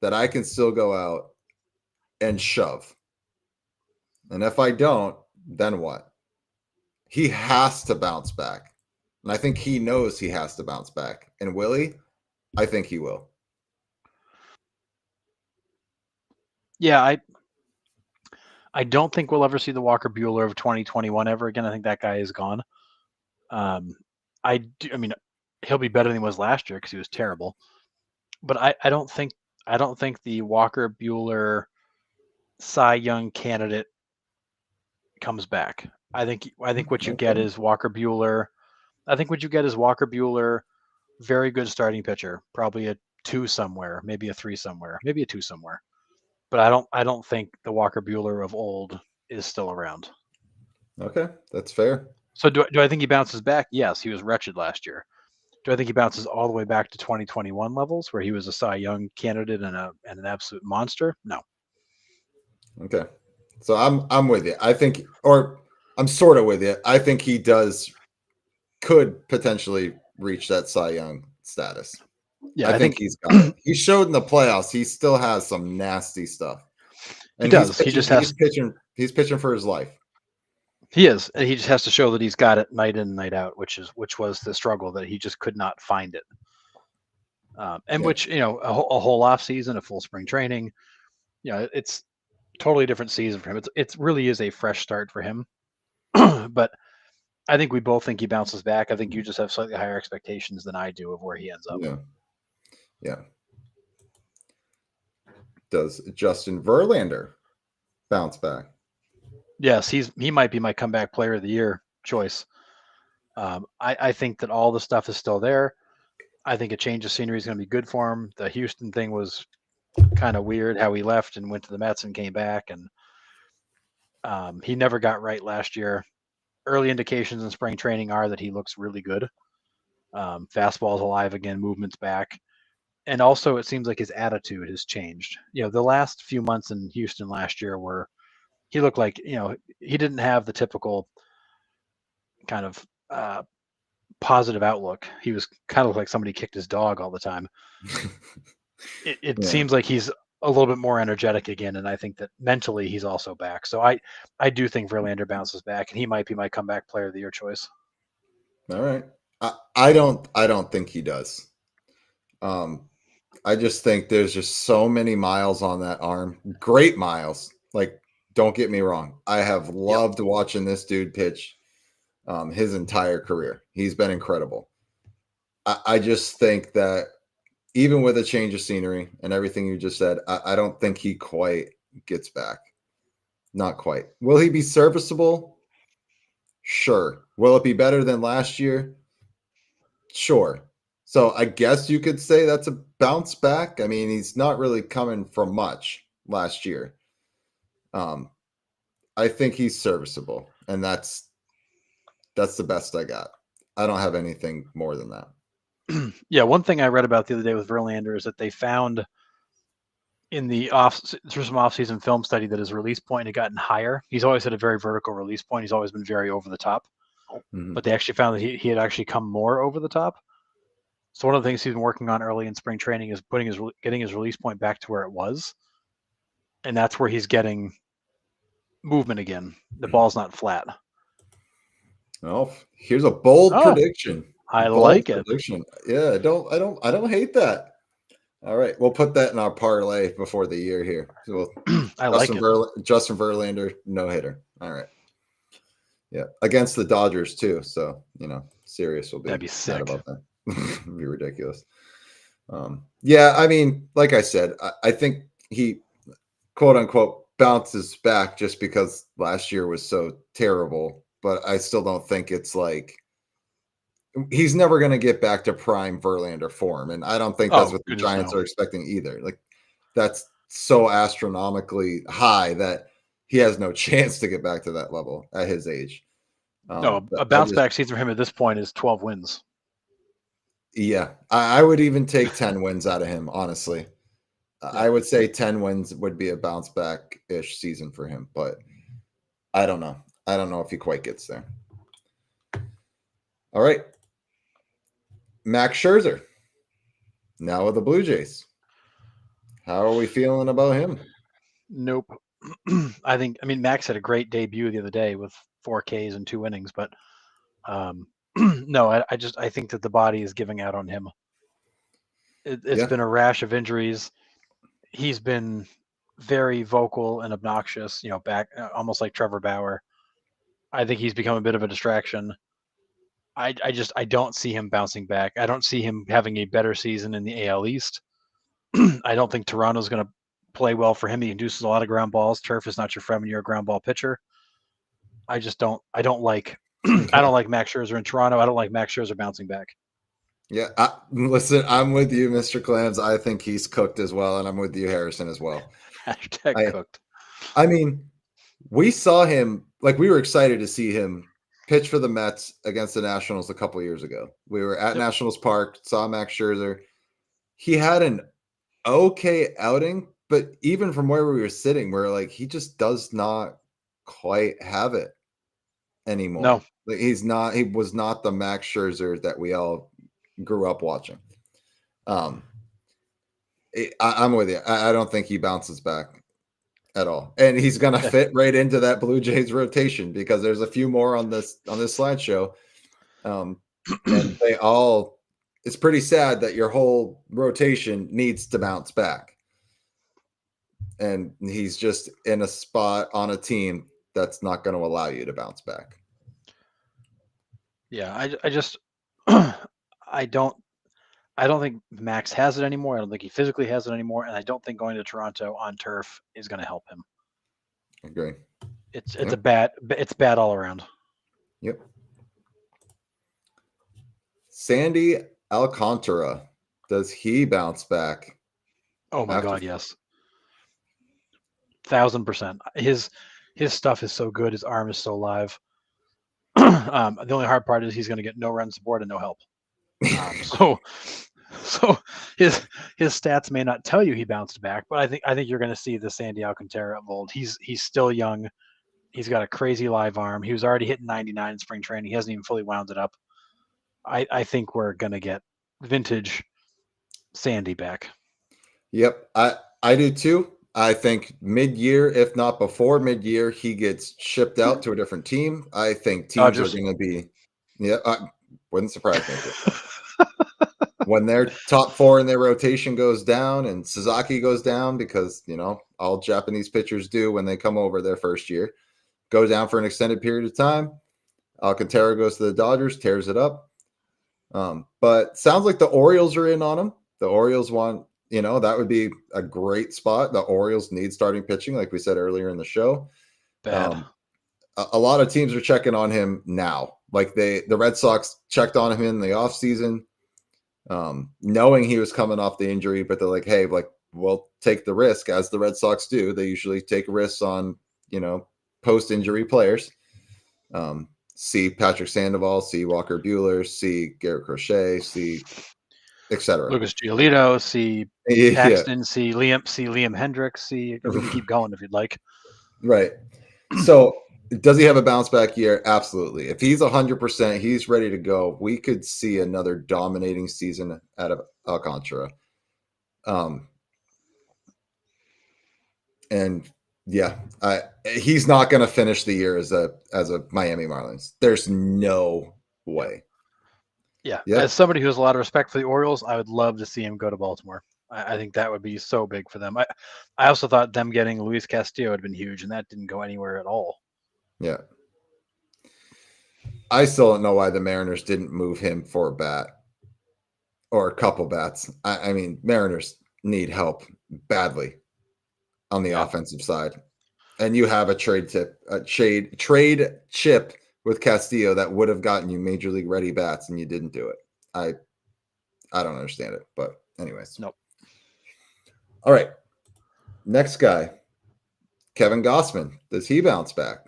that I can still go out and shove. And if I don't, then what? He has to bounce back. And I think he knows he has to bounce back. And will he? I think he will. Yeah, I don't think we'll ever see the Walker Buehler of 2021 ever again. I think that guy is gone. I mean, he'll be better than he was last year because he was terrible. But I don't think the Walker Buehler Cy Young candidate comes back. I think what you get is Walker Buehler. I think what you get is Walker Buehler, very good starting pitcher, probably a 2 somewhere, maybe a 3 somewhere, maybe a 2 somewhere. But I don't think the Walker Buehler of old is still around. Okay, that's fair. So do I think he bounces back? Yes, he was wretched last year. Do I think he bounces all the way back to 2021 levels where he was a Cy Young candidate and an absolute monster? No. Okay. So I'm with you. I think, or I'm sort of with you. I think he could potentially reach that Cy Young status. Yeah, I think he's got it. He showed in the playoffs. He still has some nasty stuff. And he does. He's pitching for his life. He is. And he just has to show that he's got it night in and night out, which was the struggle, that he just could not find it. Which, a whole off season, a full spring training, it's totally different season for him. It really is a fresh start for him. But I think we both think he bounces back. I think you just have slightly higher expectations than I do of where he ends up. Yeah. Does Justin Verlander bounce back. Yes, he might be my comeback player of the year choice. I think that all the stuff is still there. I think a change of scenery is going to be good for him. The Houston thing was kind of weird how he left and went to the Mets and came back, and he never got right last year. Early indications in spring training are that he looks really good. Fastball's alive again, movement's back. And also, it seems like his attitude has changed. The last few months in Houston last year were he looked like, he didn't have the typical kind of positive outlook. He was kind of like somebody kicked his dog all the time. It Yeah. seems like he's a little bit more energetic again, and I think that mentally he's also back. So I do think Verlander bounces back, and he might be my comeback player of the year choice. All right. I don't think he does. I just think there's just so many miles on that arm. Great miles. Like, don't get me wrong. I have loved watching this dude pitch his entire career. He's been incredible. I just think that even with a change of scenery and everything you just said, I don't think he quite gets back. Not quite. Will he be serviceable? Sure. Will it be better than last year? Sure. So I guess you could say that's a bounce back. I mean, he's not really coming from much last year. I think he's serviceable, and that's the best I got. I don't have anything more than that. Yeah, one thing I read about the other day with Verlander is that they found in the through some off-season film study that his release point had gotten higher. He's always had a very vertical release point. He's always been very over the top. Mhm. But they actually found that he had actually come more over the top. So one of the things he's been working on early in spring training is getting his release point back to where it was, and that's where he's getting movement again. The ball's not flat. Well, here's a bold prediction. I like it. Yeah, I don't hate that. All right, we'll put that in our parlay before the year here. So I like it. Justin Verlander, no hitter. All right. Yeah, against the Dodgers too. So Sirius will be. That'd be sick. About that. It'd be ridiculous. Yeah, I mean, like I said, I think he, quote unquote, bounces back just because last year was so terrible. But I still don't think it's like he's never going to get back to prime Verlander form, and I don't think that's what the Giants are expecting either. Like, that's so astronomically high that he has no chance to get back to that level at his age. No, a bounce back season for him at this point is 12 wins. Yeah, I would even take 10 wins out of him, honestly. I would say 10 wins would be a bounce back-ish season for him, but I don't know. I don't know if he quite gets there. All right. Max Scherzer, now with the Blue Jays. How are we feeling about him? Nope. I mean, Max had a great debut the other day with 4 Ks and 2 innings, but no, I think that the body is giving out on him. It's been a rash of injuries. He's been very vocal and obnoxious, back almost like Trevor Bauer. I think he's become a bit of a distraction. I don't see him bouncing back. I don't see him having a better season in the AL East. I don't think Toronto's going to play well for him. He induces a lot of ground balls. Turf is not your friend when you're a ground ball pitcher. I don't like Max Scherzer in Toronto. I don't like Max Scherzer bouncing back. Yeah, listen, I'm with you, Mr. Clams. I think he's cooked as well, and I'm with you, Harrison, as well. Cooked. I mean, we saw him, like, we were excited to see him pitch for the Mets against the Nationals a couple years ago. We were at Nationals Park, saw Max Scherzer. He had an okay outing, but even from where we were sitting, we're like, he just does not quite have it anymore. No, like, he was not the Max Scherzer that we all grew up watching. I'm with you. I don't think he bounces back at all, and he's going to fit right into that Blue Jays rotation because there's a few more on this slideshow, and they all. It's pretty sad that your whole rotation needs to bounce back, and he's just in a spot on a team that's not going to allow you to bounce back. Yeah, I just I don't think Max has it anymore. I don't think he physically has it anymore, and I don't think going to Toronto on turf is going to help him. Agree. It's Yep. it's bad all around. Yep. Sandy Alcantara, does he bounce back Oh my after? God, yes, 1000%. His stuff is so good. His arm is so live. The only hard part is he's going to get no run support and no help. So so his stats may not tell you he bounced back, but I think you're going to see the Sandy Alcantara of old. He's still young. He's got a crazy live arm. He was already hitting 99 in spring training. He hasn't even fully wound it up. I think we're going to get vintage Sandy back. Yep, I do too. I think mid-year, if not before mid-year, he gets shipped out to a different team. I think teams are Dodgers. going to be, yeah, wouldn't surprise me. When their top four in their rotation goes down and Sasaki goes down, because all Japanese pitchers do when they come over their first year, go down for an extended period of time. Alcantara goes to the Dodgers, tears it up. But sounds like the Orioles are in on him. The Orioles want, that would be a great spot. The Orioles need starting pitching, like we said earlier in the show. Bad. A lot of teams are checking on him now. Like the Red Sox checked on him in the offseason, knowing he was coming off the injury, but they're like, hey, we'll take the risk, as the Red Sox do. They usually take risks on, post-injury players. See Patrick Sandoval, see Walker Buehler, see Garrett Crochet, see etc. Lucas Giolito, see Yeah, Paxton, see Liam Hendricks, see. We can keep going if you'd like. right. So does he have a bounce back year? Absolutely. If he's 100%, he's ready to go. We could see another dominating season out of Alcantara. And yeah, he's not going to finish the year as a Miami Marlins. There's no way. Yeah. Yeah. As somebody who has a lot of respect for the Orioles, I would love to see him go to Baltimore. I think that would be so big for them. I also thought them getting Luis Castillo had been huge, and that didn't go anywhere at all. Yeah. I still don't know why the Mariners didn't move him for a bat or a couple bats. I mean, Mariners need help badly on the offensive side. And you have a trade chip with Castillo that would have gotten you major league ready bats, and you didn't do it. I don't understand it, but anyways. Nope. All right. Next guy, Kevin Gausman. Does he bounce back?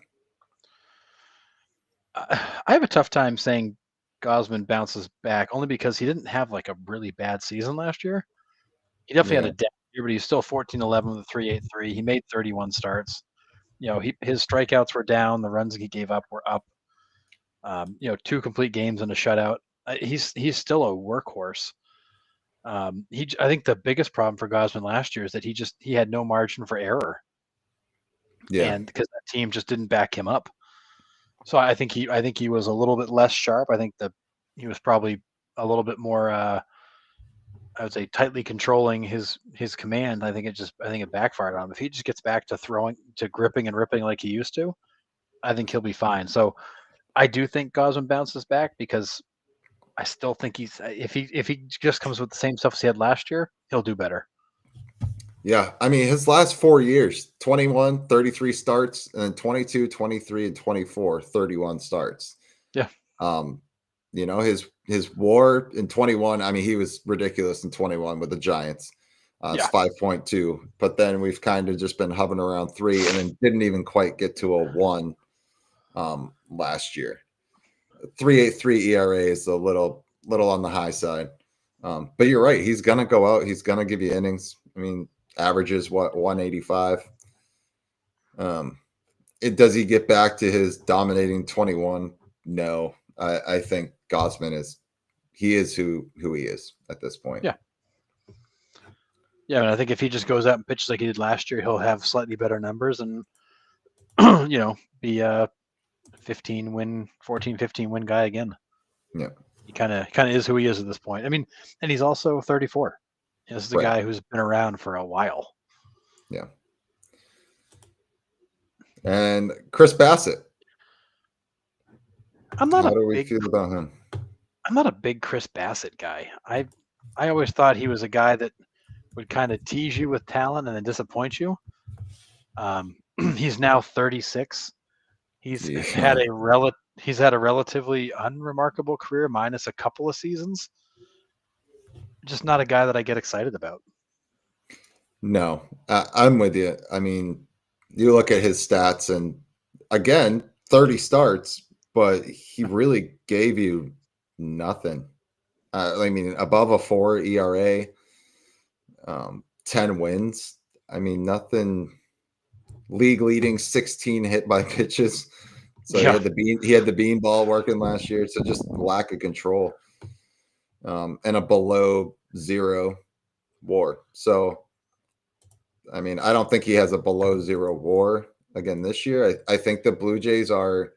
I have a tough time saying Gausman bounces back, only because he didn't have like a really bad season last year. He definitely had a down year, but he's still 14-11 with a 3.83. He made 31 starts. His strikeouts were down. The runs he gave up were up. 2 complete games and a shutout. He's still a workhorse. I think the biggest problem for Gausman last year is that he had no margin for error. Yeah. And because that team just didn't back him up. So I think he was a little bit less sharp. I think he was probably a little bit more I would say tightly controlling his command. I think it backfired on him. If he just gets back to gripping and ripping like he used to, I think he'll be fine. So I do think Gausman bounces back, because I still think if he just comes with the same stuff as he had last year, he'll do better. Yeah. I mean, his last 4 years, 21, 33 starts, and then 22, 23, and 24, 31 starts. Yeah. His WAR in 21, I mean, he was ridiculous in 21 with the Giants. It's 5.2, but then we've kind of just been hovering around 3, and then didn't even quite get to a 1 last year. 3.83 ERA is a little on the high side. But you're right. He's going to go out. He's going to give you innings. I mean, averages 185. Does he get back to his dominating 21? No. I think Gausman is who he is at this point. Yeah. Yeah, and I think if he just goes out and pitches like he did last year, he'll have slightly better numbers and be a 15 win guy again. Yeah. He kind of is who he is at this point. I mean, and he's also 34. This is a guy who's been around for a while. Yeah. And Chris Bassett. How do we feel about him? I'm not a big Chris Bassett guy. I always thought he was a guy that would kind of tease you with talent and then disappoint you. He's now 36. He's had Yeah. a relatively unremarkable career, minus a couple of seasons. Just not a guy that I get excited about. No, I'm with you. I mean, you look at his stats, and again, 30 starts, but he really gave you nothing. I mean, above a 4 ERA, 10 wins. I mean, nothing. League leading 16 hit by pitches. So Yeah, he had the bean ball working last year. So just lack of control, and a below 0 WAR. So I mean, I don't think he has a below 0 WAR again this year. I think the Blue Jays are.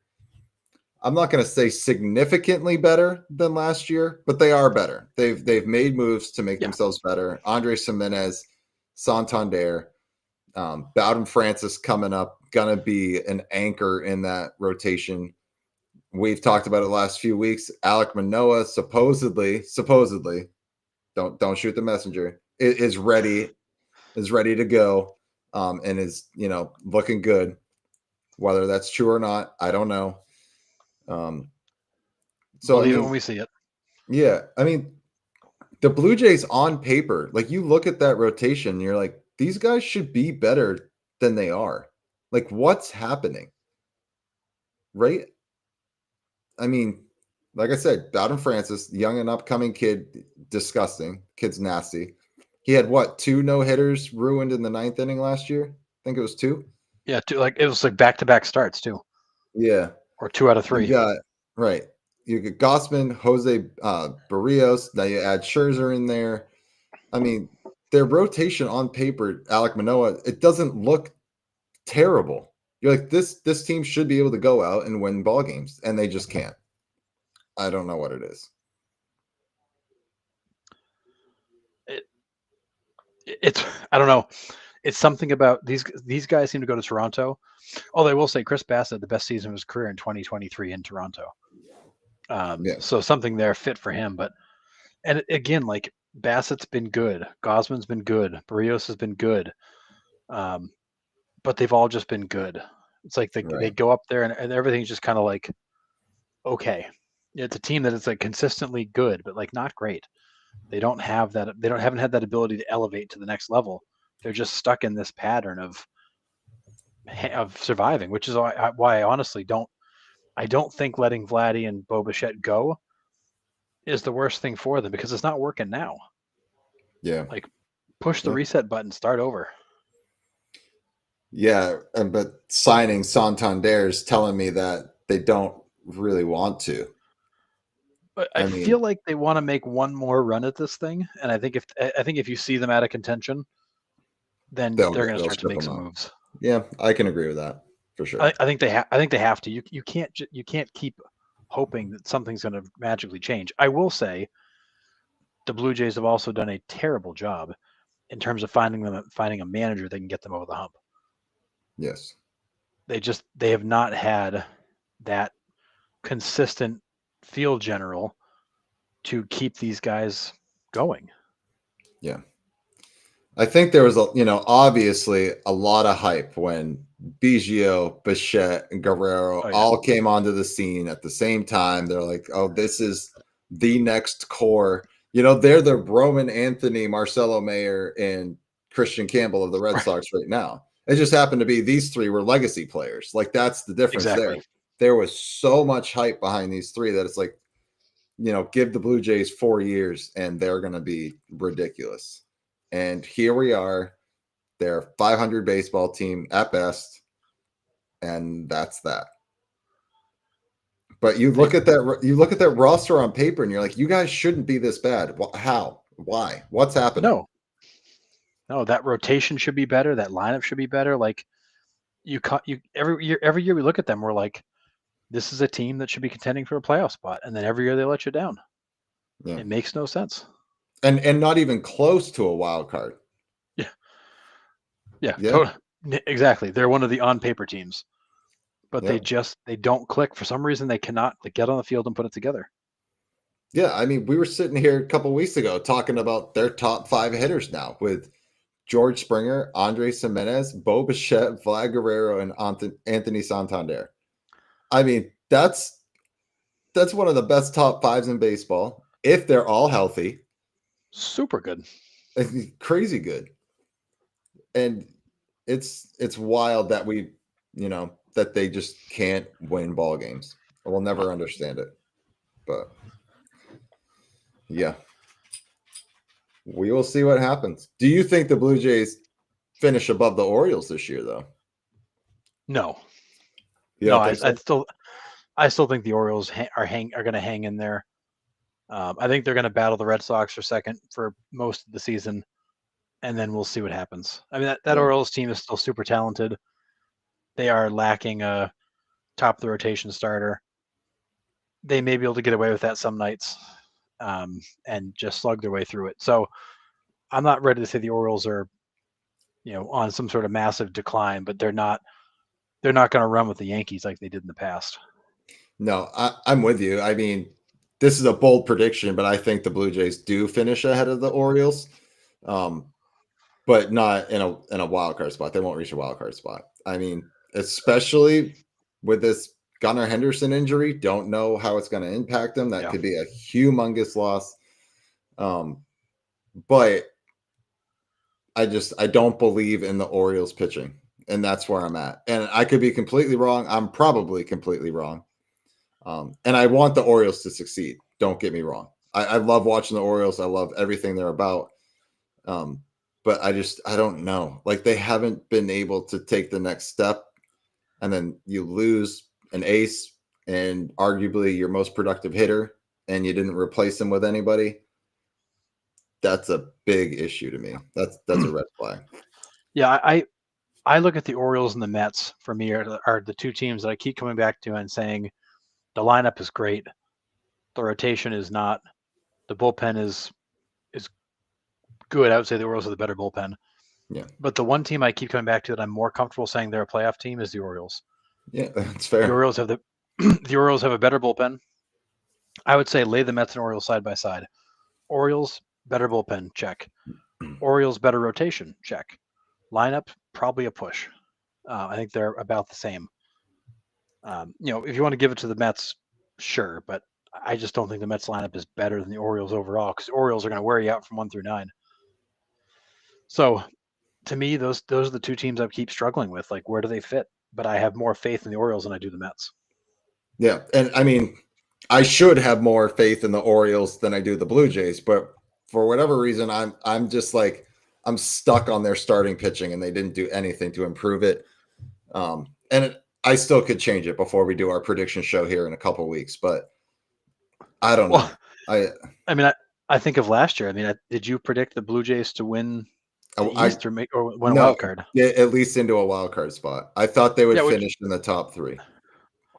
I'm not going to say significantly better than last year, but they are better. They've made moves to make yeah. themselves better. Andres Gimenez, Santander, Bowden Francis coming up, gonna be an anchor in that rotation. We've talked about it the last few weeks. Alek Manoah supposedly, don't shoot the messenger, is ready to go, and is looking good. Whether that's true or not, I don't know. Um, so I Believe it when mean, we see it. yeah, I mean, the Blue Jays on paper, like you look at that rotation, and you're like, these guys should be better than they are. Like, what's happening? Right? I mean, like I said, Bowden Francis, young and upcoming kid, disgusting. Kid's nasty. He had what, 2 no hitters ruined in the 9th inning last year? I think it was 2. Yeah, it was like back-to-back starts too, Yeah. or 2 out of You 3. got, right. You get Gossman, Jose Barrios. Now you add Scherzer in there. I mean, their rotation on paper, Alek Manoah, it doesn't look terrible. You're like, this team should be able to go out and win ball games, and they just can't. I don't know what it is. It's I don't know. It's something about these guys seem to go to Toronto. Although I will say Chris Bassett had the best season of his career in 2023 in Toronto. Yeah. So something there fit for him. But and again, like Bassett's been good, Gosman's been good, Barrios has been good, um, but they've all just been good. It's like they Right. go up there and everything's just kind of like okay. It's a team that is like consistently good, but like not great. They don't have that. They don't haven't had that ability to elevate to the next level. They're just stuck in this pattern of surviving, which is why I honestly don't. I don't think letting Vladdy and Bo Bichette go is the worst thing for them because it's not working now. Yeah. Like push the Yeah. reset button, start over. Yeah. But signing Santander is telling me that they don't really want to. But I I feel mean, like they want to make one more run at this thing, and I think if you see them out of contention, then they're going to they'll start to strip make them some out. moves. Yeah, I can agree with that for sure. I think they have. I think they have to. You can't you can't keep hoping that something's going to magically change. I will say the Blue Jays have also done a terrible job in terms of finding a manager that can get them over the hump. Yes. They have not had that consistent field general to keep these guys going. Yeah. I think there was obviously a lot of hype when Biggio, Bichette, and Guerrero Oh yeah, all came onto the scene at the same time. They're like, oh, this is the next core. They're the Roman Anthony, Marcelo Mayer, and Christian Campbell of the Red right. Sox right now. It just happened to be these 3 were legacy players. Like, that's the difference there. Exactly. There was so much hype behind these 3 that it's like, give the Blue Jays 4 years and they're going to be ridiculous. And here we are. They're a 500 baseball team at best, and that's that. But you look at that roster on paper, and you're like, you guys shouldn't be this bad. How? Why? What's happening? No, that rotation should be better. That lineup should be better. Like you every year we look at them, we're like, this is a team that should be contending for a playoff spot, and then every year they let you down. Yeah, It makes no sense. and not even close to a wild card. Yeah, yeah, Yeah, exactly. They're one of the on paper teams, but yeah, they don't click for some reason. They cannot get on the field and put it together. yeah. I mean, we were sitting here a couple weeks ago talking about their top 5 hitters now with George Springer, Andres Jimenez, Bo Bichette, Vlad Guerrero, and Anthony Santander. I mean, that's one of the best top fives in baseball if they're all healthy. Super good. Crazy good. And it's wild that that they just can't win ball games. We'll never understand it. But yeah. We will see what happens. Do you think the Blue Jays finish above the Orioles this year though? No. You No, don't think so? I still think the Orioles are going to hang in there. I think they're going to battle the Red Sox for second for most of the season, and then we'll see what happens. I mean, that Yeah. Orioles team is still super talented. They are lacking a top of the rotation starter. They may be able to get away with that some nights, and just slug their way through it. So I'm not ready to say the Orioles are, on some sort of massive decline, but they're not going to run with the Yankees like they did in the past. No, I'm with you. I mean, this is a bold prediction, but I think the Blue Jays do finish ahead of the Orioles, but not in a wild card spot. They won't reach a wild card spot. I mean, especially with this Gunnar Henderson injury, don't know how it's going to impact them. That could be a humongous loss. But I don't believe in the Orioles pitching, and that's where I'm at. And I could be completely wrong. I'm probably completely wrong. And I want the Orioles to succeed. Don't get me wrong. I love watching the Orioles. I love everything they're about. But I don't know. Like, they haven't been able to take the next step. And then you lose an ace and arguably your most productive hitter, and you didn't replace him with anybody. That's a big issue to me. That's a red flag. Yeah, I look at the Orioles and the Mets for me are the two teams that I keep coming back to and saying the lineup is great, the rotation is not, the bullpen is good. I would say the Orioles are the better bullpen. Yeah. But the one team I keep coming back to that I'm more comfortable saying they're a playoff team is the Orioles. Yeah, that's fair. The Orioles have the Orioles have a better bullpen. I would say lay the Mets and Orioles side by side. Orioles better bullpen, check. Orioles better rotation, check. Lineup probably a push. I think they're about the same. If you want to give it to the Mets, sure, but I just don't think the Mets lineup is better than the Orioles overall because the Orioles are going to wear you out from 1 through 9. So, to me, those are the two teams I keep struggling with. Like, where do they fit? But I have more faith in the Orioles than I do the Mets. Yeah, and I mean, I should have more faith in the Orioles than I do the Blue Jays, but for whatever reason, I'm just like I'm stuck on their starting pitching, and they didn't do anything to improve it. I still could change it before we do our prediction show here in a couple of weeks, but I don't know. I think of last year. I mean, did you predict the Blue Jays to win the East or win a wild card? Yeah, at least into a wild card spot. I thought they would finish in the top 3.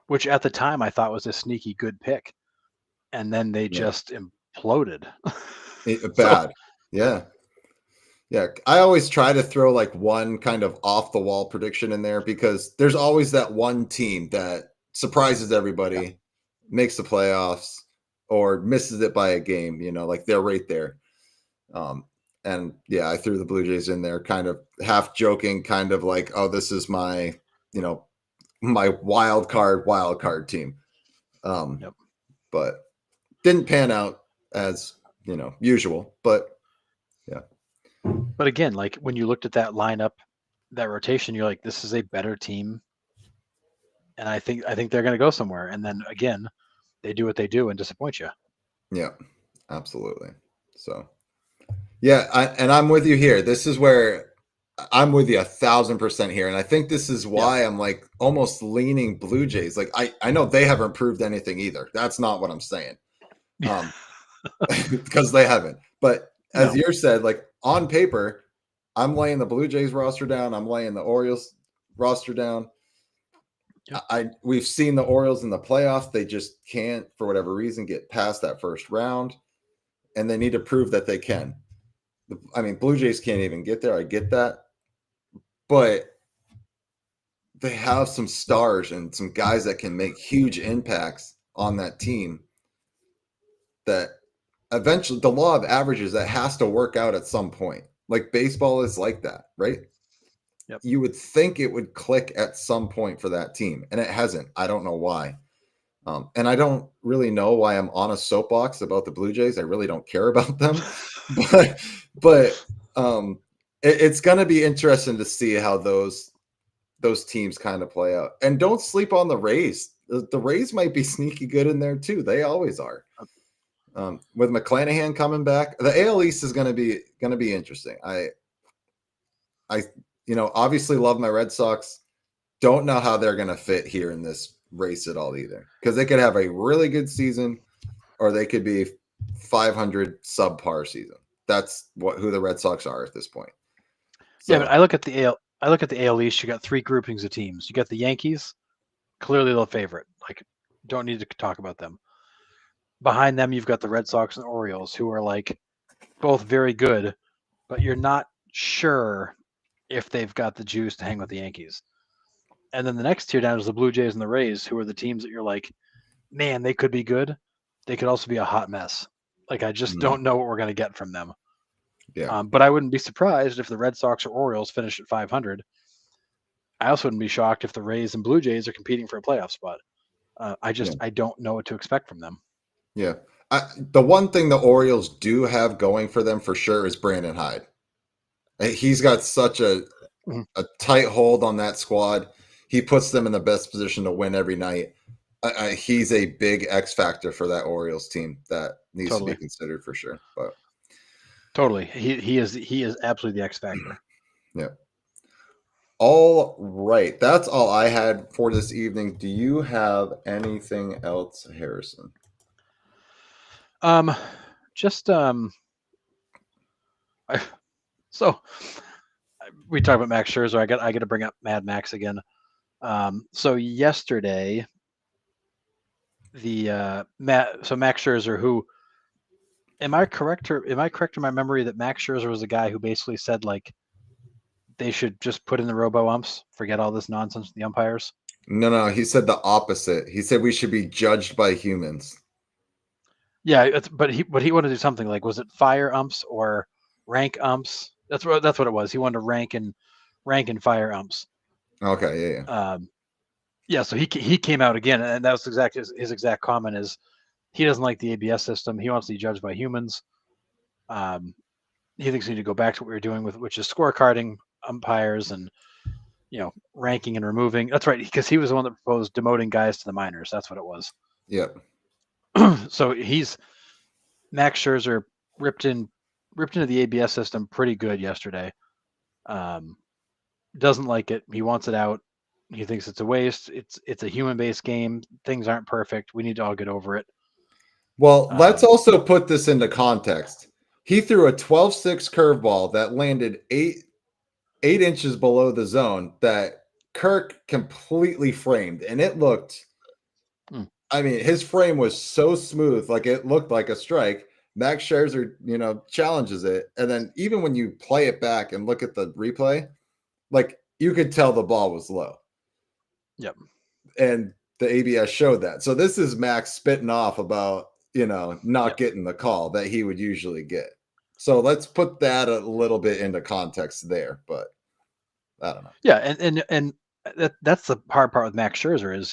Which at the time I thought was a sneaky good pick. And then they just imploded. Bad. Yeah. Yeah. I always try to throw like one kind of off the wall prediction in there because there's always that one team that surprises everybody, makes the playoffs, or misses it by a game, like they're right there. And yeah, I threw the Blue Jays in there kind of half joking, kind of like, oh, this is my, my wild card team. But didn't pan out as, usual, but yeah. But again, like when you looked at that lineup, that rotation, you're like, this is a better team. And I think they're going to go somewhere. And then again, they do what they do and disappoint you. Yeah, absolutely. So, yeah, I'm with you here. This is where I'm with you 1,000% here. And I think this is why I'm like almost leaning Blue Jays. Like I know they haven't proved anything either. That's not what I'm saying. Because they haven't. But as you said, like on paper, I'm laying the Blue Jays roster down. I'm laying the Orioles roster down. We've seen the Orioles in the playoffs. They just can't, for whatever reason, get past that first round. And they need to prove that they can. I mean, Blue Jays can't even get there. I get that. But they have some stars and some guys that can make huge impacts on that team that eventually the law of averages that has to work out at some point. Like baseball is like that, right? Yep. You would think it would click at some point for that team, and it hasn't. I don't know why. And I don't really know why I'm on a soapbox about the Blue Jays. I really don't care about them, but it's going to be interesting to see how those teams kind of play out. And don't sleep on the Rays. The Rays might be sneaky good in there too. They always are. With McClanahan coming back, the AL East is going to be interesting. I obviously love my Red Sox. Don't know how they're going to fit here in this race at all either, because they could have a really good season or they could be 500 subpar season. That's who the Red Sox are at this point. So, yeah, but I look at the AL East. You got three groupings of teams. You got the Yankees, clearly the favorite. Like, don't need to talk about them. Behind them, you've got the Red Sox and Orioles, who are like both very good, but you're not sure if they've got the juice to hang with the Yankees. And then the next tier down is the Blue Jays and the Rays, who are the teams that you're like, man, they could be good. They could also be a hot mess. Like, I just don't know what we're going to get from them. yeah. But I wouldn't be surprised if the Red Sox or Orioles finish at 500. I also wouldn't be shocked if the Rays and Blue Jays are competing for a playoff spot. I don't know what to expect from them. Yeah. The one thing the Orioles do have going for them for sure is Brandon Hyde. He's got such a tight hold on that squad. He puts them in the best position to win every night. He's a big X factor for that Orioles team that needs to be considered for sure. But totally, he is absolutely the X factor. Yeah. All right, that's all I had for this evening. Do you have anything else, Harrison? So we talked about Max Scherzer. I got to bring up Mad Max again. So yesterday, Max Scherzer, who am I correct in my memory that Max Scherzer was the guy who basically said like they should just put in the robo umps, forget all this nonsense with the umpires? No, he said the opposite. He said we should be judged by humans. Yeah, but he wanted to do something like, was it fire umps or rank umps? That's what it was. He wanted to rank and fire umps. Okay, yeah. So he came out again, and that was exactly his exact comment is he doesn't like the ABS system. He wants to be judged by humans. He thinks we need to go back to what we were doing which is scorecarding umpires and ranking and removing. That's right, because he was the one that proposed demoting guys to the minors. That's what it was. Yep. So Max Scherzer ripped into the ABS system pretty good yesterday. Doesn't like it. He wants it out. He thinks it's a waste. It's a human-based game. Things aren't perfect. We need to all get over it. Well, let's also put this into context. He threw a 12-6 curveball that landed 8 inches below the zone that Kirk completely framed, and it looked. I mean, his frame was so smooth, like it looked like a strike. Max Scherzer, challenges it, and then even when you play it back and look at the replay, like you could tell the ball was low. Yep. And the ABS showed that. So this is Max spitting off about not getting the call that he would usually get. So let's put that a little bit into context there, but I don't know. Yeah, and that's the hard part with Max Scherzer is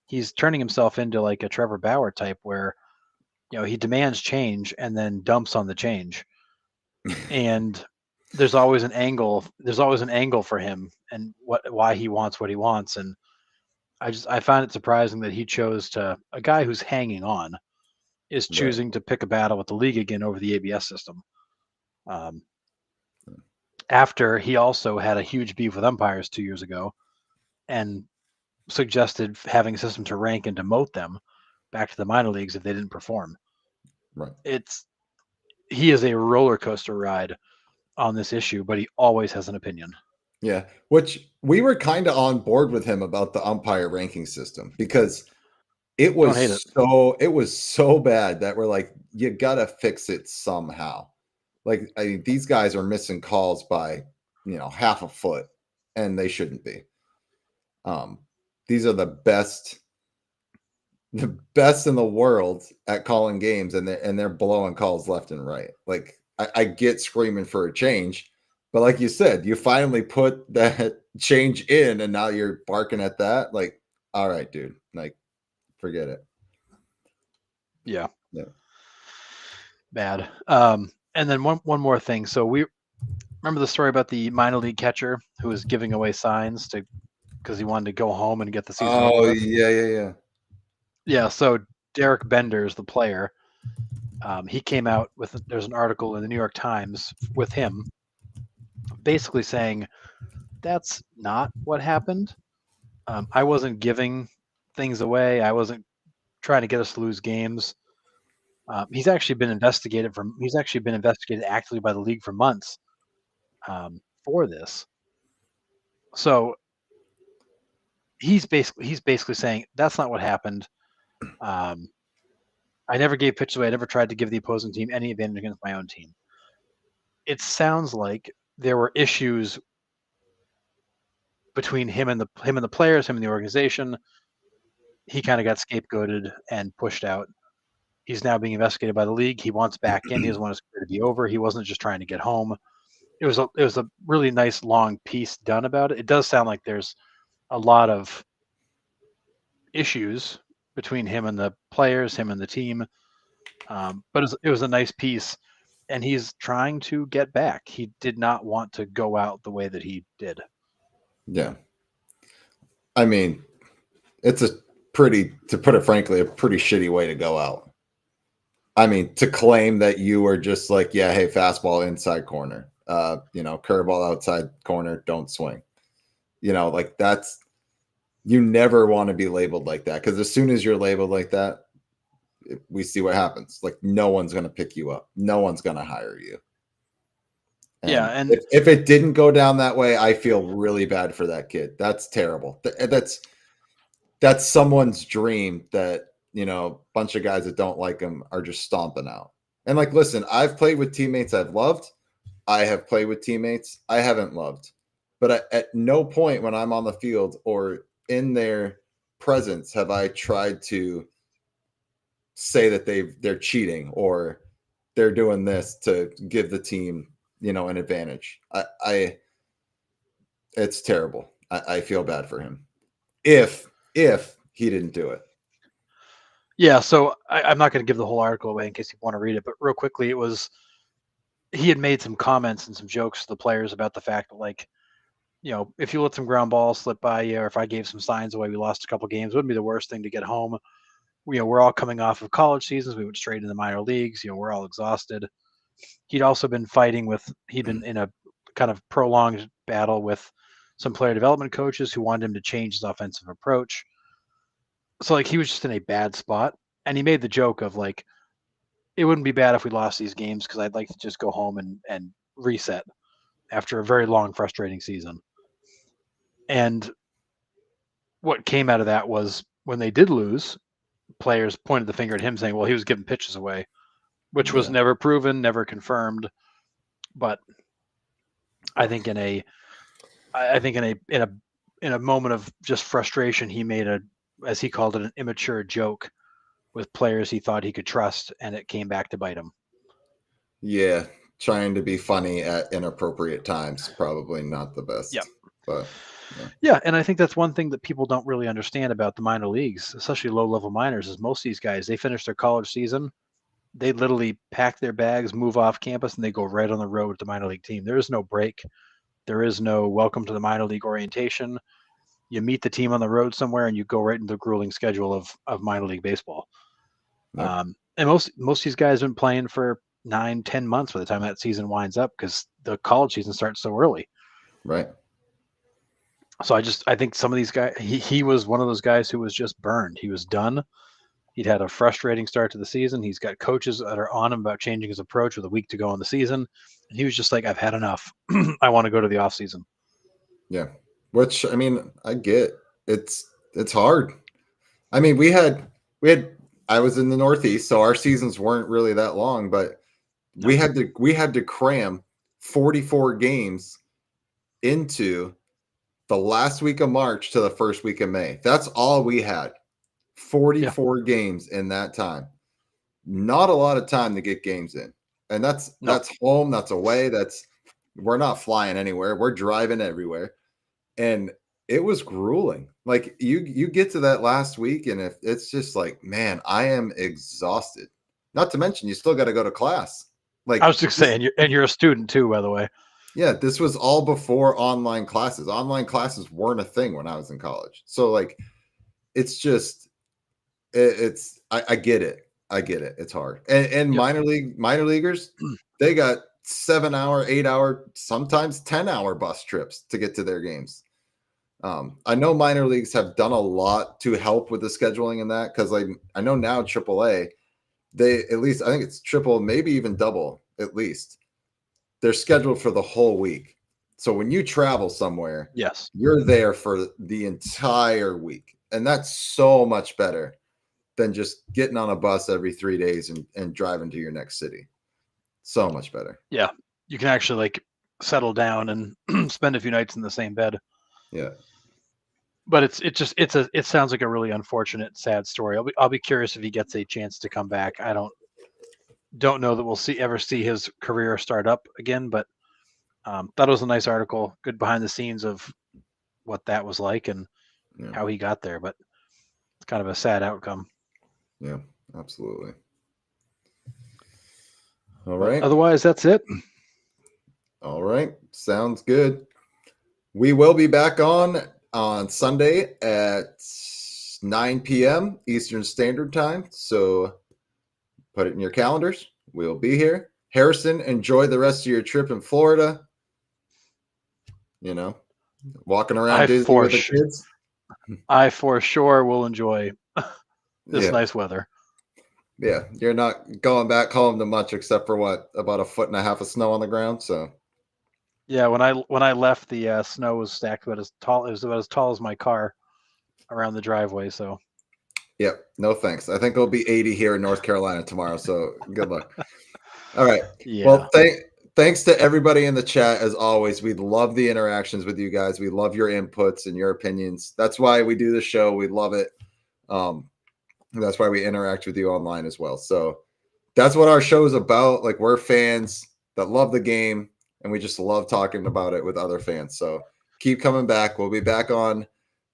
he's turning himself into like a Trevor Bauer type where he demands change and then dumps on the change. And there's always an angle for him and why he wants what he wants. And I find it surprising that he chose a guy who's hanging on is choosing to pick a battle with the league again over the ABS system. After he also had a huge beef with umpires 2 years ago and suggested having a system to rank and demote them back to the minor leagues if they didn't perform. Right. He is a roller coaster ride on this issue, but he always has an opinion. Yeah, which we were kind of on board with him about the umpire ranking system because it was so bad that we're like, you gotta fix it somehow. Like, these guys are missing calls by half a foot, and they shouldn't be. These are the best in the world at calling games, and they're blowing calls left and right. Like, I get screaming for a change, but like you said, you finally put that change in, and now you're barking at that. Like, all right, dude, like, forget it. Yeah. Yeah. Bad. And then one more thing. So we remember the story about the minor league catcher who was giving away signs to because he wanted to go home and get the season over Oh with. yeah. Yeah. So Derek Benders, the player, he came out with there's an article in the New York Times with him, basically saying that's not what happened. I wasn't giving things away. I wasn't trying to get us to lose games. He's actually been investigated actively by the league for months for this. So he's basically saying that's not what happened. I never gave pitches away. I never tried to give the opposing team any advantage against my own team. It sounds like there were issues between him and the players, him and the organization. He kind of got scapegoated and pushed out. He's now being investigated by the league. He wants back in. He doesn't want his career to be over. He wasn't just trying to get home. It was a really nice long piece done about it. It does sound like there's a lot of issues between him and the players, him and the team. But it was a nice piece, and he's trying to get back. He did not want to go out the way that he did. Yeah. I mean, it's a to put it frankly, a pretty shitty way to go out. I mean, to claim that you were just like, yeah, hey, fastball inside corner, curveball outside corner, don't swing. Like that's, you never want to be labeled like that, because as soon as you're labeled like that, we see what happens. Like, no one's going to pick you up. No one's going to hire you. And if it didn't go down that way, I feel really bad for that kid. That's terrible. That's someone's dream that, bunch of guys that don't like him are just stomping out. And like, listen, I've played with teammates I've loved. I have played with teammates I haven't loved. But at no point when I'm on the field or in their presence have I tried to say that they're cheating or they're doing this to give the team, an advantage. It's terrible. I feel bad for him. If he didn't do it. Yeah, so I'm not going to give the whole article away in case you want to read it, but real quickly, he had made some comments and some jokes to the players about the fact that, like, if you let some ground balls slip by you, or if I gave some signs away, we lost a couple games, it wouldn't be the worst thing to get home. We're all coming off of college seasons. We went straight into the minor leagues. We're all exhausted. He'd also been he'd been in a kind of prolonged battle with some player development coaches who wanted him to change his offensive approach. So, like, he was just in a bad spot. And he made the joke of, like, it wouldn't be bad if we lost these games because I'd like to just go home and reset after a very long, frustrating season. And what came out of that was when they did lose, players pointed the finger at him saying, well, he was giving pitches away, which was never proven, never confirmed. But I think in a moment of just frustration, he made as he called it, an immature joke with players he thought he could trust, and it came back to bite him. Yeah, trying to be funny at inappropriate times, probably not the best. Yeah. But yeah, and I think that's one thing that people don't really understand about the minor leagues, especially low-level minors, is most of these guys, they finish their college season, they literally pack their bags, move off campus, and they go right on the road with the minor league team. There is no break. There is no welcome to the minor league orientation. You meet the team on the road somewhere, and you go right into the grueling schedule of minor league baseball. Yep. And most of these guys have been playing for 9-10 months by the time that season winds up, because the college season starts so early. Right. So I think some of these guys, he was one of those guys who was just burned. He was done. He'd had a frustrating start to the season. He's got coaches that are on him about changing his approach with a week to go in the season. And he was just like, I've had enough. I want to go to the off season. Yeah. Which, I mean, I get it's hard. I mean, I was in the Northeast, so our seasons weren't really that long, but we had to cram 44 games into the last week of March to the first week of May. That's all we had. 44 games in that time. Not a lot of time to get games in. And that's No. home, that's away, we're not flying anywhere. We're driving everywhere. And it was grueling. Like you get to that last week and if it's just like, man, I am exhausted. Not to mention you still got to go to class. Like I was just saying, you're a student too, by the way. yeah, this was all before online classes. Online classes weren't a thing when I was in college. So like it's just I get it. I get it. It's hard. And Yep. minor leaguers, they got 7-hour, 8-hour, sometimes 10-hour bus trips to get to their games. I know minor leagues have done a lot to help with the scheduling and that because like I know now AAA, they at least I think it's triple, maybe even double at least. They're scheduled for the whole week. So when you travel somewhere, Yes. you're there for the entire week. And that's so much better than just getting on a bus every 3 days and driving to your next city. So much better. Yeah. You can actually like settle down and spend a few nights in the same bed. Yeah. But it sounds like a really unfortunate, sad story. I'll be curious if he gets a chance to come back. I don't know that we'll ever see his career start up again, but thought it was a nice article, good behind the scenes of what that was like and how he got there. But it's kind of a sad outcome. Yeah, absolutely. All right. Otherwise, that's it. All right. Sounds good. We will be back on Sunday at 9 p.m. Eastern Standard Time. So put it in your calendars. We'll be here. Harrison, enjoy the rest of your trip in Florida. You know, walking around Disney with the kids. I for sure will enjoy this nice weather. Yeah, you're not going back home to much except for what, about 1.5 feet of snow on the ground. So yeah, when I left, the snow was stacked about as tall. It was about as tall as my car around the driveway. So yep, no thanks. I think it'll be 80 here in North Carolina tomorrow. So good luck. All right. yeah. Well, thanks to everybody in the chat as always. We love the interactions with you guys. We love your inputs and your opinions. That's why we do the show. We love it. That's why we interact with you online as well. So that's what our show is about. Like we're fans that love the game and we just love talking about it with other fans. So keep coming back. We'll be back on,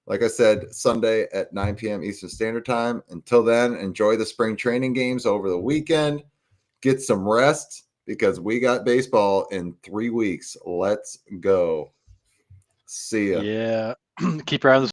like I said, Sunday at 9 p.m. Eastern Standard Time. Until then, enjoy the spring training games over the weekend. Get some rest because we got baseball in 3 weeks. Let's go. See ya. Yeah. Keep your eye on the